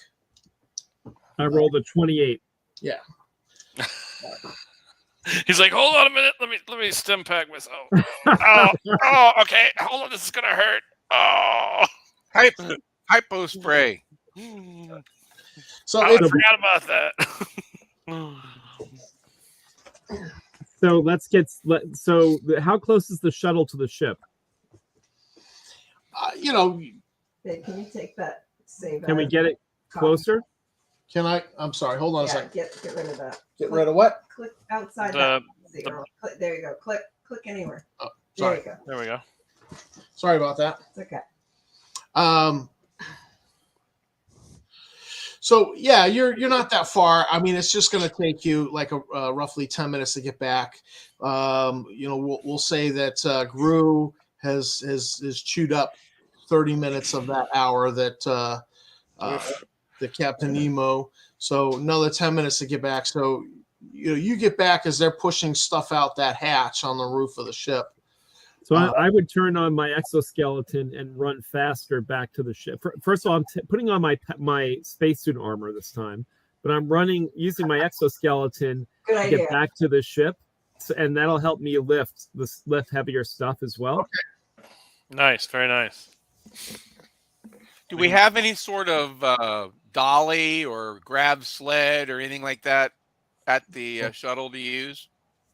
I rolled a 28. Yeah. He's like, hold on a minute. Let me stim pack myself. Oh, okay. Hold on. This is gonna hurt. Oh, Hypo spray. So I forgot about that. So let's get. How close is the shuttle to the ship? Babe, can you take that save? Can we get it closer? can I? I'm sorry. Hold on a Yeah, second. get rid of that. Get rid of what? Click outside that zero. Click, there you go. Click anywhere. Oh, There sorry. you go. There we go. Sorry about that. It's okay. So yeah, you're not that far. I mean, it's just going to take you like roughly 10 minutes to get back. We'll say that Gru has chewed up 30 minutes of that hour that the Captain Nemo. So another 10 minutes to get back. So you get back as they're pushing stuff out that hatch on the roof of the ship. So I would turn on my exoskeleton and run faster back to the ship. First of all, I'm putting on my spacesuit armor this time, but I'm using my exoskeleton Good to idea. get back to the ship, and that'll help me lift heavier stuff as well. Okay. Nice. Very nice. Do we have any sort of dolly or grab sled or anything like that at the shuttle to use?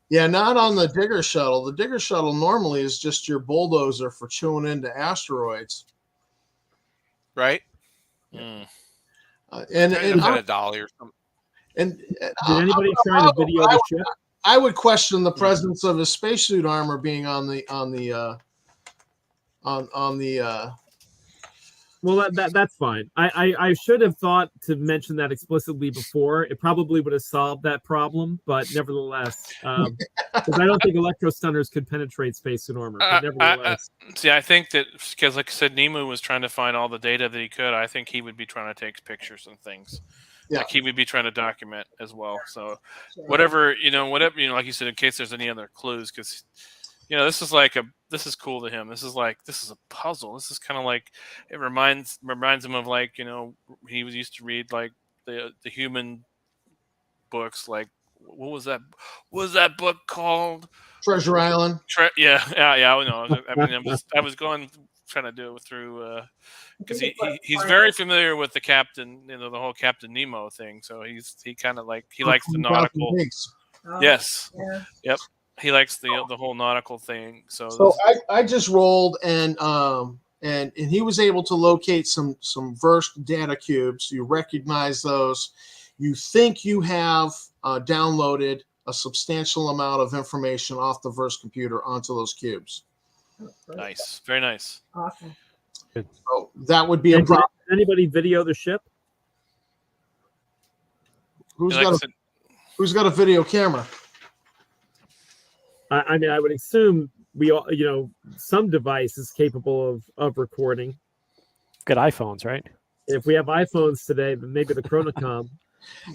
Yeah, not on the digger shuttle. The digger shuttle normally is just your bulldozer for chewing into asteroids. Right? Mm. And a dolly or something. And Did anybody try to video the ship? I would question the presence of his spacesuit armor being on the. Well, that's fine. I should have thought to mention that explicitly before. It probably would have solved that problem, but nevertheless, because I don't think electrostunners could penetrate spacesuit armor. But nevertheless, See, I think that because, like I said, Nemu was trying to find all the data that he could. I think he would be trying to take pictures and things. Yeah. Like he would be trying to document as well. So whatever, like you said, in case there's any other clues, because this is cool to him. This is a puzzle. This is kind of like, it reminds him of he was used to read like the human books. Like, what was that book called? Treasure Island. Yeah. I know. I mean, I was trying to do it through because he's very familiar with the captain, the whole Captain Nemo thing. So he kind of he likes the nautical. Oh, Yes. yeah. Yep. He likes the whole nautical thing. So I just rolled and he was able to locate some verse data cubes. You recognize those. You think you have downloaded a substantial amount of information off the verse computer onto those cubes. Nice. Very nice. Awesome. So that would be a problem. did anybody video the ship? Who's got a video camera? I mean, I would assume we all, some device is capable of recording. Good iPhones, right? If we have iPhones today, then maybe the Chronocom.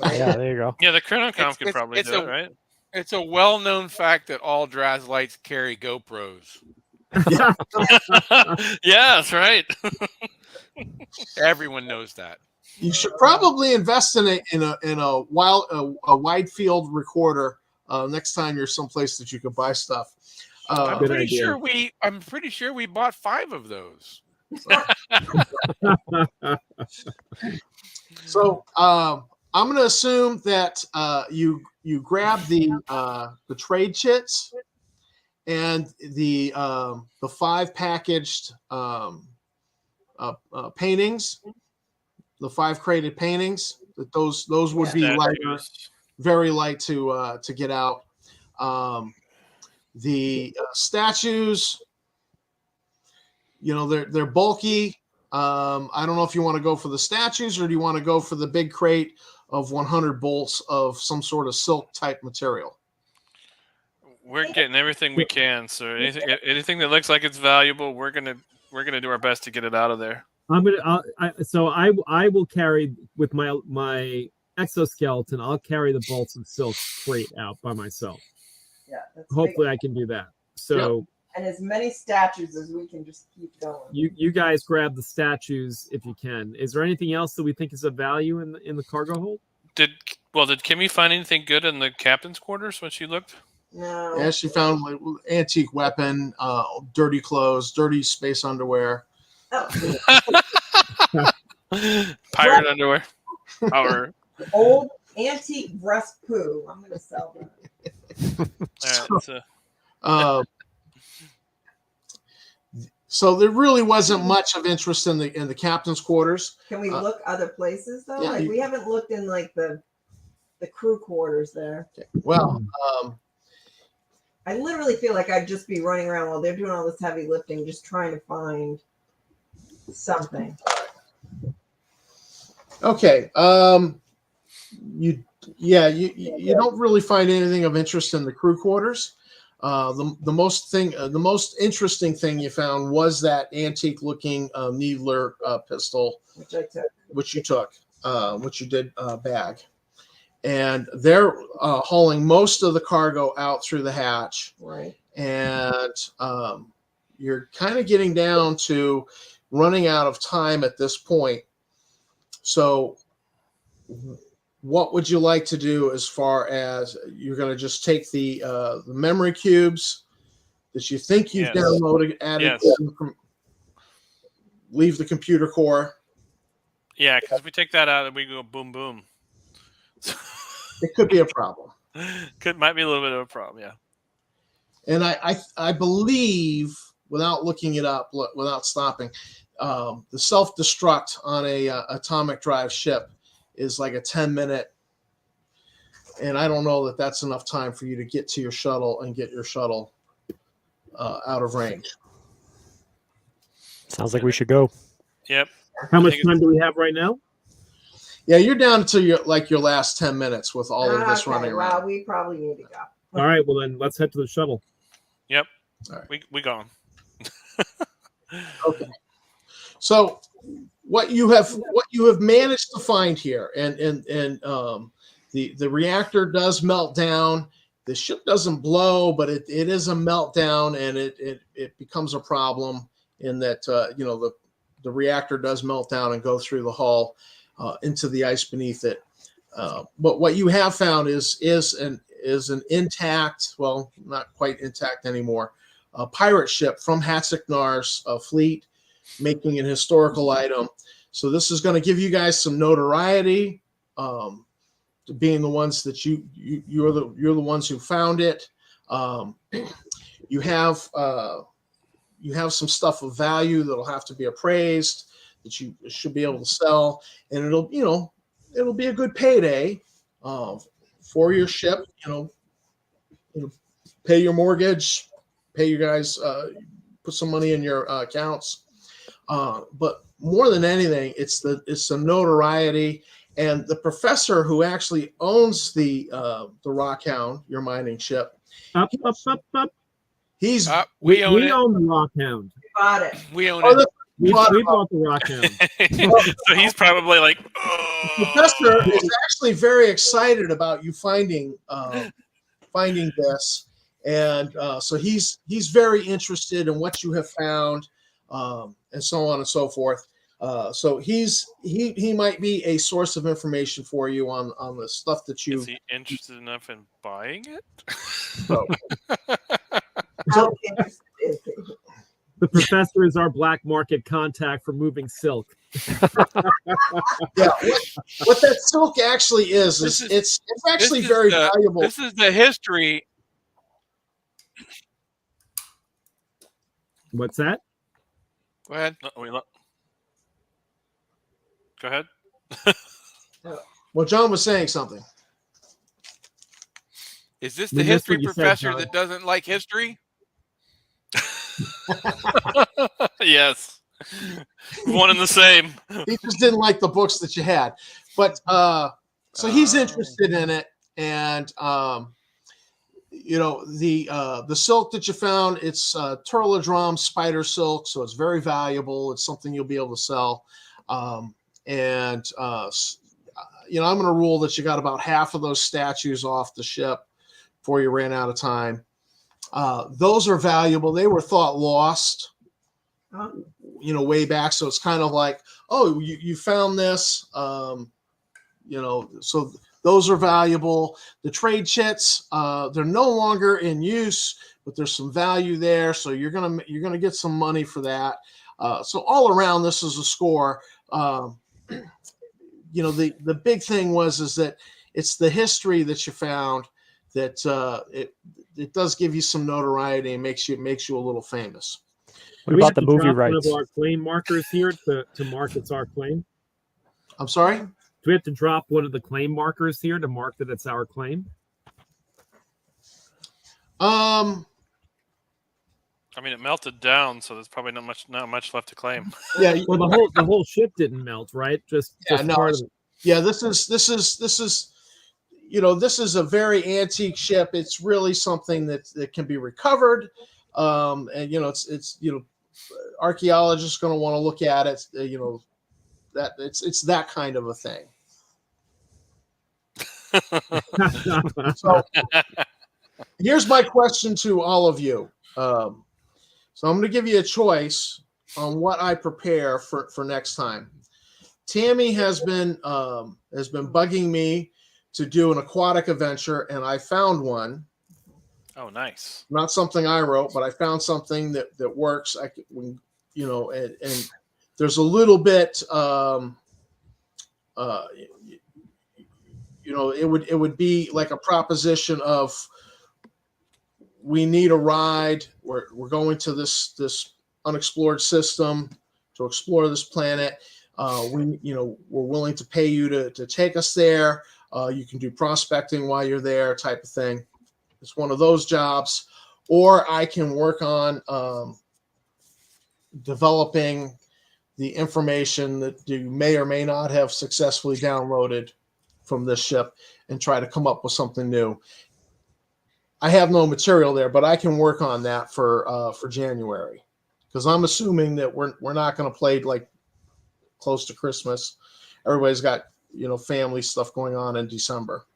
Yeah, there you go. Yeah, the Chronocom could probably do it, right? It's a well-known fact that all Draz lights carry GoPros. Yeah, that's right. Everyone knows that. You should probably invest in a wide field recorder next time you're someplace that you could buy stuff. I'm Good pretty idea. sure we bought 5 of those. So I'm going to assume that you grab the trade chits and the 5 packaged paintings, the 5 crated paintings. That those would be very light to get out. The statues, they're bulky. I don't know if you want to go for the statues or do you want to go for the big crate of 100 bolts of some sort of silk type material. We're getting everything we can. So anything that looks like it's valuable, we're gonna do our best to get it out of there. I will carry with my exoskeleton. I'll carry the bolts of silk crate out by myself. Yeah. Hopefully, I can do that. So. And as many statues as we can just keep going. You guys grab the statues if you can. Is there anything else that we think is of value in the cargo hold? Did Kimmy find anything good in the captain's quarters when she looked? No. Yeah, she found like antique weapon, dirty clothes, dirty space underwear. Pirate underwear. Or old antique breast poo. I'm gonna sell that. So there really wasn't much of interest in the captain's quarters. Can we look other places though? Yeah, we haven't looked in like the crew quarters there. Okay. Well, I literally feel like I'd just be running around while they're doing all this heavy lifting, just trying to find something. Okay. You don't really find anything of interest in the crew quarters. The most interesting thing you found was that antique looking needler pistol, which you took, which you did bag. And they're hauling most of the cargo out through the hatch. Right. And you're kind of getting down to running out of time at this point. So what would you like to do as far as you're going to just take the memory cubes that you think you've downloaded, added, leave the computer core? Yeah, because if we take that out and we go boom, boom. It could be a problem. Might be a little bit of a problem, yeah. And I believe, without looking it up, without stopping, the self-destruct on a atomic drive ship is like a 10-minute, and I don't know that that's enough time for you to get to your shuttle and get your shuttle out of range. Sounds like we should go. Yep. How much time do we have right now? Yeah, you're down to your last 10 minutes with all of this running around. Wow, we probably need to go. All right, well then let's head to the shuttle. Yep. All right. We gone. Okay. So what you have managed to find here, and the reactor does melt down. The ship doesn't blow, but it is a meltdown, and it becomes a problem in that the reactor does melt down and go through the hull into the ice beneath it. But what you have found is an intact, well, not quite intact anymore, a pirate ship from Hatzk Naar's fleet, making an historical item. So this is going to give you guys some notoriety, being the ones that you're the ones who found it. You have some stuff of value that'll have to be appraised that you should be able to sell, and it'll be a good payday for your ship. Pay your mortgage, pay you guys, put some money in your accounts. But more than anything, it's the notoriety, and the professor who actually owns the Rockhound, your mining ship. Up. He's we own the Rockhound. We bought it. We own it. We bought the Rockhound. So he's probably like, the professor is actually very excited about you finding finding this, and so he's very interested in what you have found, and so on and so forth. So he might be a source of information for you on the stuff that you. Is he interested enough in buying it? So, How interested is he? The professor is our black market contact for moving silk. yeah, what that silk actually is it's actually very valuable. This is the history. What's that? Go ahead. Go ahead. Well, John was saying something. Is this We the missed history what you said, professor John. that doesn't like history? Yes. One and the same. He just didn't like the books that you had, but so he's interested in it, and the silk that you found, it's turtledrum spider silk, so it's very valuable. It's something you'll be able to sell, I'm going to rule that you got about half of those statues off the ship before you ran out of time. Those are valuable. They were thought lost, way back. So it's kind of like, oh, you found this, so those are valuable. The trade chits, they're no longer in use, but there's some value there. So you're gonna get some money for that. So all around, this is a score. The big thing is that it's the history that you found that it does give you some notoriety and makes you a little famous. What about the movie rights? One of our claim markers here to mark it's our claim. I'm sorry? Do we have to drop one of the claim markers here to mark that it's our claim? I mean, it melted down, so there's probably not much left to claim. Yeah. Well, the whole ship didn't melt, right? Just part of it. Yeah, this is a very antique ship. It's really something that can be recovered, and it's archaeologists going to want to look at it. That it's that kind of a thing. So here's my question to all of you. So I'm going to give you a choice on what I prepare for next time. Tammy has been bugging me to do an aquatic adventure, and I found one. Oh, nice. Not something I wrote, but I found something that works. And there's a little bit, it would be like a proposition of, we need a ride. We're going to this unexplored system to explore this planet. We're willing to pay you to take us there. You can do prospecting while you're there, type of thing. It's one of those jobs. Or I can work on developing the information that you may or may not have successfully downloaded from this ship and try to come up with something new. I have no material there, but I can work on that for January, because I'm assuming that we're not going to play like close to Christmas. Everybody's got family stuff going on in December.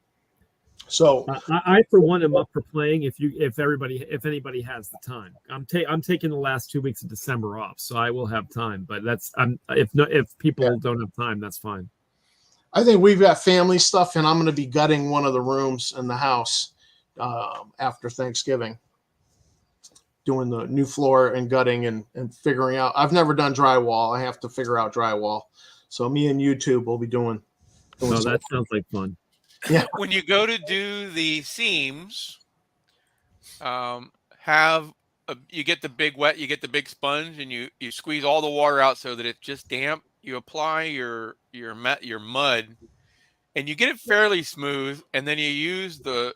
So I for one am up for playing if anybody has the time. I'm taking the last 2 weeks of December off, so I will have time. But if people don't have time, that's fine. I think we've got family stuff, and I'm going to be gutting one of the rooms in the house after Thanksgiving, doing the new floor and gutting and figuring out. I've never done drywall. I have to figure out drywall. So me and YouTube will be doing that sounds like fun. Yeah. When you go to do the seams, you get the big sponge, and you squeeze all the water out so that it's just damp. You apply your mud, and you get it fairly smooth, and then you use the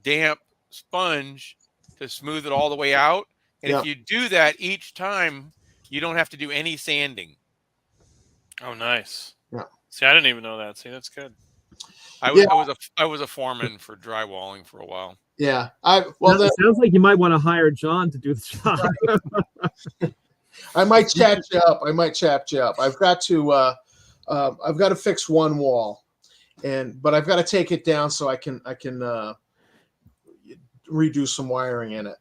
damp sponge to smooth it all the way out. And if you do that each time, you don't have to do any sanding. Oh, nice. Yeah. See, I didn't even know that. See, that's good. I was a foreman for drywalling for a while. Yeah. It sounds like you might want to hire John to do the job. I might chat you up. I've got to fix one wall, but I've got to take it down so I can redo some wiring in it.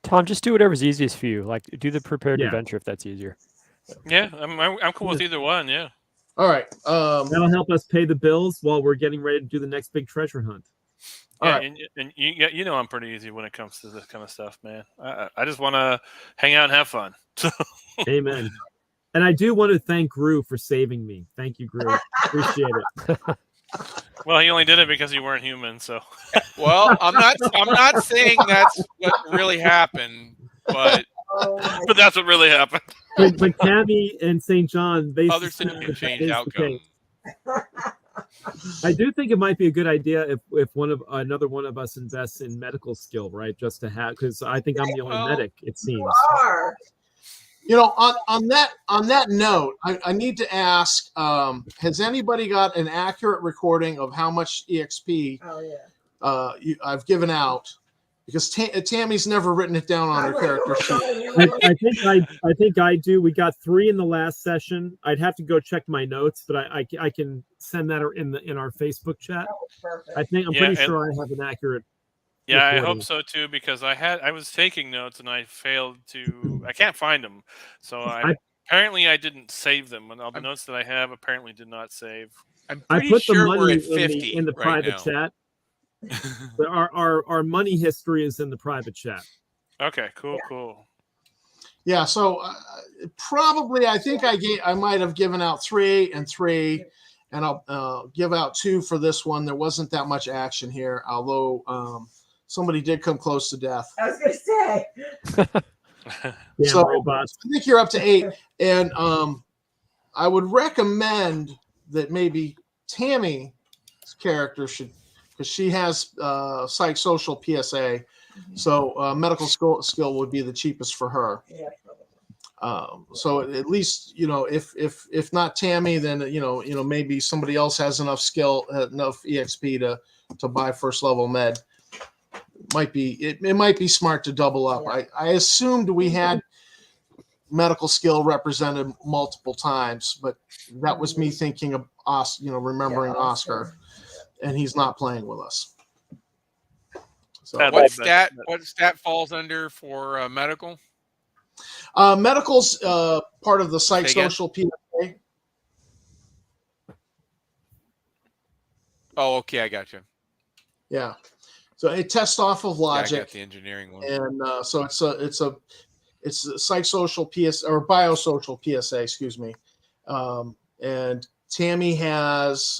Tom, just do whatever's easiest for you. Like, do the prepared Yeah. adventure if that's easier. Yeah, I'm cool with either one. Yeah. All right. That'll help us pay the bills while we're getting ready to do the next big treasure hunt. Yeah, All right. and you know I'm pretty easy when it comes to this kind of stuff, man. I just want to hang out and have fun. So Amen. And I do want to thank Gru for saving me. Thank you, Gru. Appreciate it. well, he only did it because you weren't human. So Well, I'm not saying that's what really happened, but but that's what really happened. But Tammy and St. John, they others suspect can that change is the outcome. case. I do think it might be a good idea if another one of us invests in medical skill, right? Just to have, because I think I'm the only Well, medic. It seems. You are. You know, on that note, I need to ask: has anybody got an accurate recording of how much EXP Oh yeah. I've given out? Because Tammy's never written it down on her character sheet. I think I do. We got 3 in the last session. I'd have to go check my notes, but I can send that in our Facebook chat. Perfect. I'm pretty sure I have an accurate. Yeah, recording. I hope so too, because I was taking notes and I failed to. I can't find them, so apparently I didn't save them. And all the notes that I have apparently did not save. I'm I pretty put the sure we're money at 50 in the right private now. chat. Our money history is in the private chat. Okay, cool. Yeah, so probably I think I might have given out 3 and 3, and I'll give out 2 for this one. There wasn't that much action here, although somebody did come close to death. I was gonna say. Yeah, So robots. I think you're up to 8, and I would recommend that maybe Tammy's character should, because she has psychosocial PSA, so medical skill would be the cheapest for her. Yeah. So at least, you know, if not Tammy, then you know maybe somebody else has enough skill, enough EXP to buy first level med. It might be smart to double up. Yeah. I assumed we had medical skill represented multiple times, but that was me thinking of remembering Oscar, and he's not playing with us. So Sadly, What stat falls under for medical? medical's part of the psychosocial PSA. Oh, okay, I got you. Yeah. So it tests off of Yeah, I logic, got the engineering one. and so it's a psychosocial PSA or biosocial PSA, excuse me. And Tammy has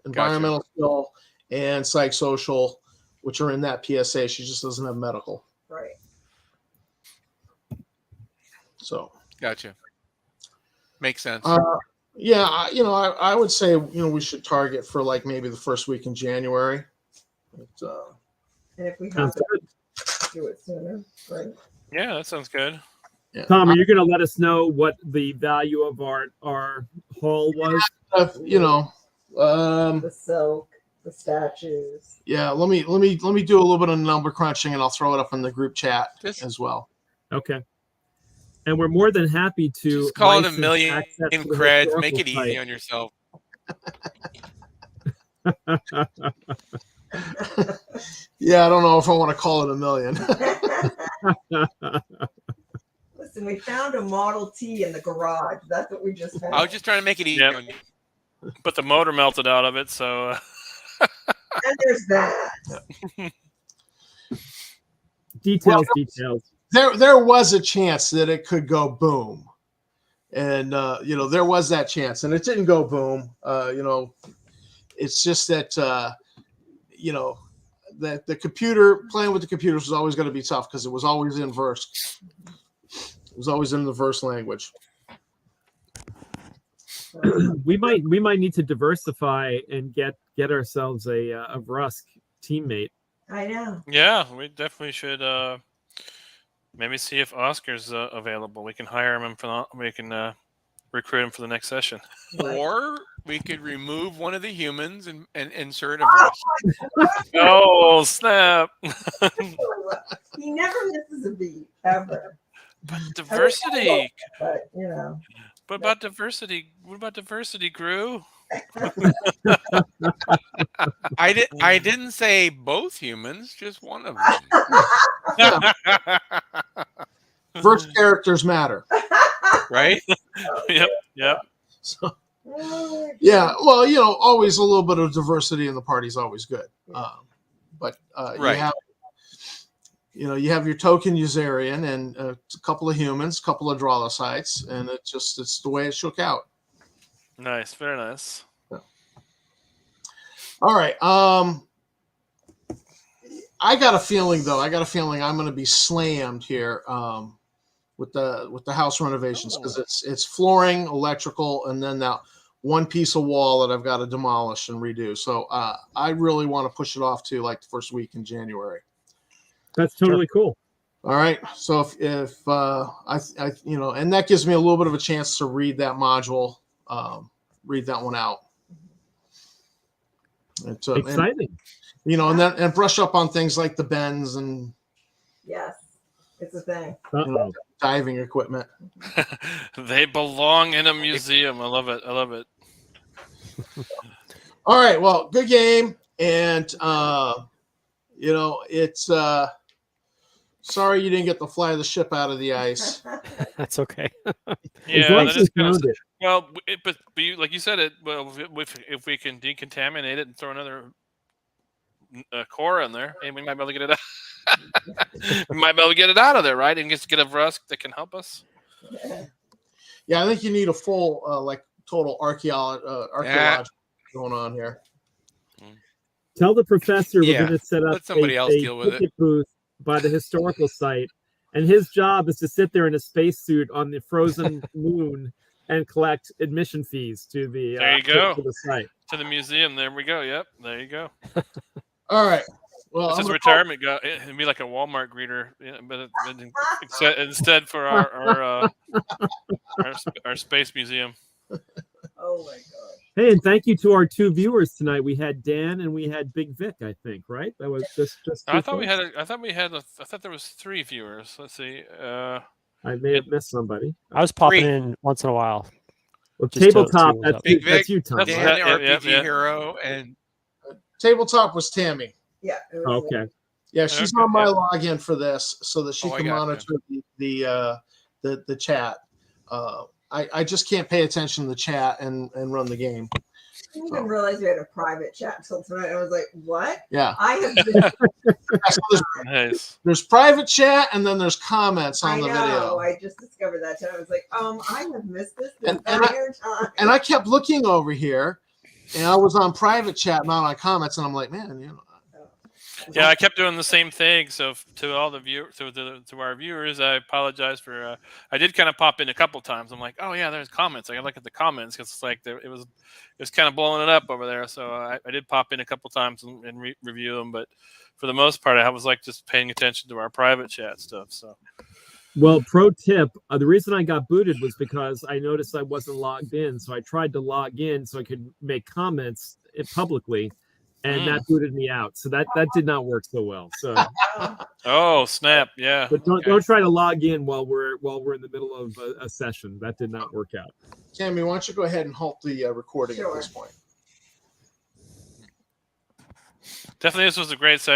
environmental skill and psychosocial, which are in that PSA. She just doesn't have medical. Right. So Gotcha. Makes sense. yeah, I would say we should target for like maybe the first week in January. But, And if we Sounds have to good. do it sooner, right? Yeah, that sounds good. yeah. Tom, are you going to let us know what the value of our haul was? The silk, the statues. Yeah, let me do a little bit of number crunching, and I'll throw it up in the group chat as well. Okay. And we're more than happy to Just call it a license million access to the creds. Make historical it easy site. on yourself. Yeah, I don't know if I want to call it a million. Listen, we found a Model T in the garage. That's what we just found. I was just trying to make it easy Yep. on you. But the motor melted out of it, so And there's that. Details. There was a chance that it could go boom, and there was that chance, and it didn't go boom. It's just that that the computer, playing with the computers was always going to be tough because it was always in verse. It was always in the verse language. We might need to diversify and get ourselves a Rusk teammate. I know. yeah, we definitely should maybe see if Oscar's available. We can hire him we can recruit him for the next session. Or we could remove one of the humans and insert a verse. Oh snap! He never misses a beat ever. But diversity. But What about diversity? What about diversity, Gru? I didn't say both humans, just one of them. Diverse characters matter. Right? Yep. So, yeah, well, always a little bit of diversity in the party is always good. But Right. you have your token Usarian and a couple of humans, a couple of Dralocytes, and it's the way it shook out. Nice, very nice. All right. I got a feeling I'm going to be slammed here with the house renovations because it's flooring, electrical, and then that one piece of wall that I've got to demolish and redo. So I really want to push it off to like the first week in January. That's totally cool. All right. So if I and that gives me a little bit of a chance to read that module, read that one out. It's exciting. And brush up on things like the bends and Yes, it's a thing. Diving equipment. They belong in a museum. I love it. All right. Well, good game. And, it's sorry you didn't get to fly the ship out of the ice. That's okay. Yeah, that is kind of, well, but you, like you said, if we can decontaminate it and throw another core in there, and we might be able to get it out. We might be able to get it out of there, right? And just get a Rusk that can help us. Yeah, I think you need a full, total archaeology going on here. Tell the professor we're going to set up let somebody else deal with it. Booth by the historical site, and his job is to sit there in a spacesuit on the frozen moon and collect admission fees to the there you go to the site, to the museum. There we go. Yep, there you go. All right. Well, it's his retirement guy. It'd be like a Walmart greeter, but instead for our space museum. Oh my gosh. Hey, and thank you to our 2 viewers tonight. We had Dan and we had Big Vic, I think, right? That was just I thought there was 3 viewers. Let's see. I may have missed somebody. I was popping in once in a while. Well, tabletop, Big Vic, that's you, Tom. Dan, right? RPG Hero, and tabletop was Tammy. Yeah. Okay. Yeah, she's on my login for this so that she can monitor the chat. I just can't pay attention to the chat and run the game. I didn't even realize we had a private chat until tonight. I was like, what? Yeah. I have been Nice. There's private chat and then there's comments on the video. I just discovered that too. I was like, I have missed this entire time. And I kept looking over here and I was on private chat, not on comments, and I'm like, man, Yeah, I kept doing the same thing. So to all the to our viewers, I apologize for. I did kind of pop in a couple times. I'm like, oh yeah, there's comments. I gotta look at the comments because it's like it was kind of blowing it up over there. So I did pop in a couple times and review them, but for the most part, I was like just paying attention to our private chat stuff. So. Well, pro tip, the reason I got booted was because I noticed I wasn't logged in. So I tried to log in so I could make comments publicly, and that booted me out. So that did not work so well. So oh, snap. Yeah. But don't try to log in while we're in the middle of a session. That did not work out. Tammy, why don't you go ahead and halt the recording at this point? Definitely, this was a great session.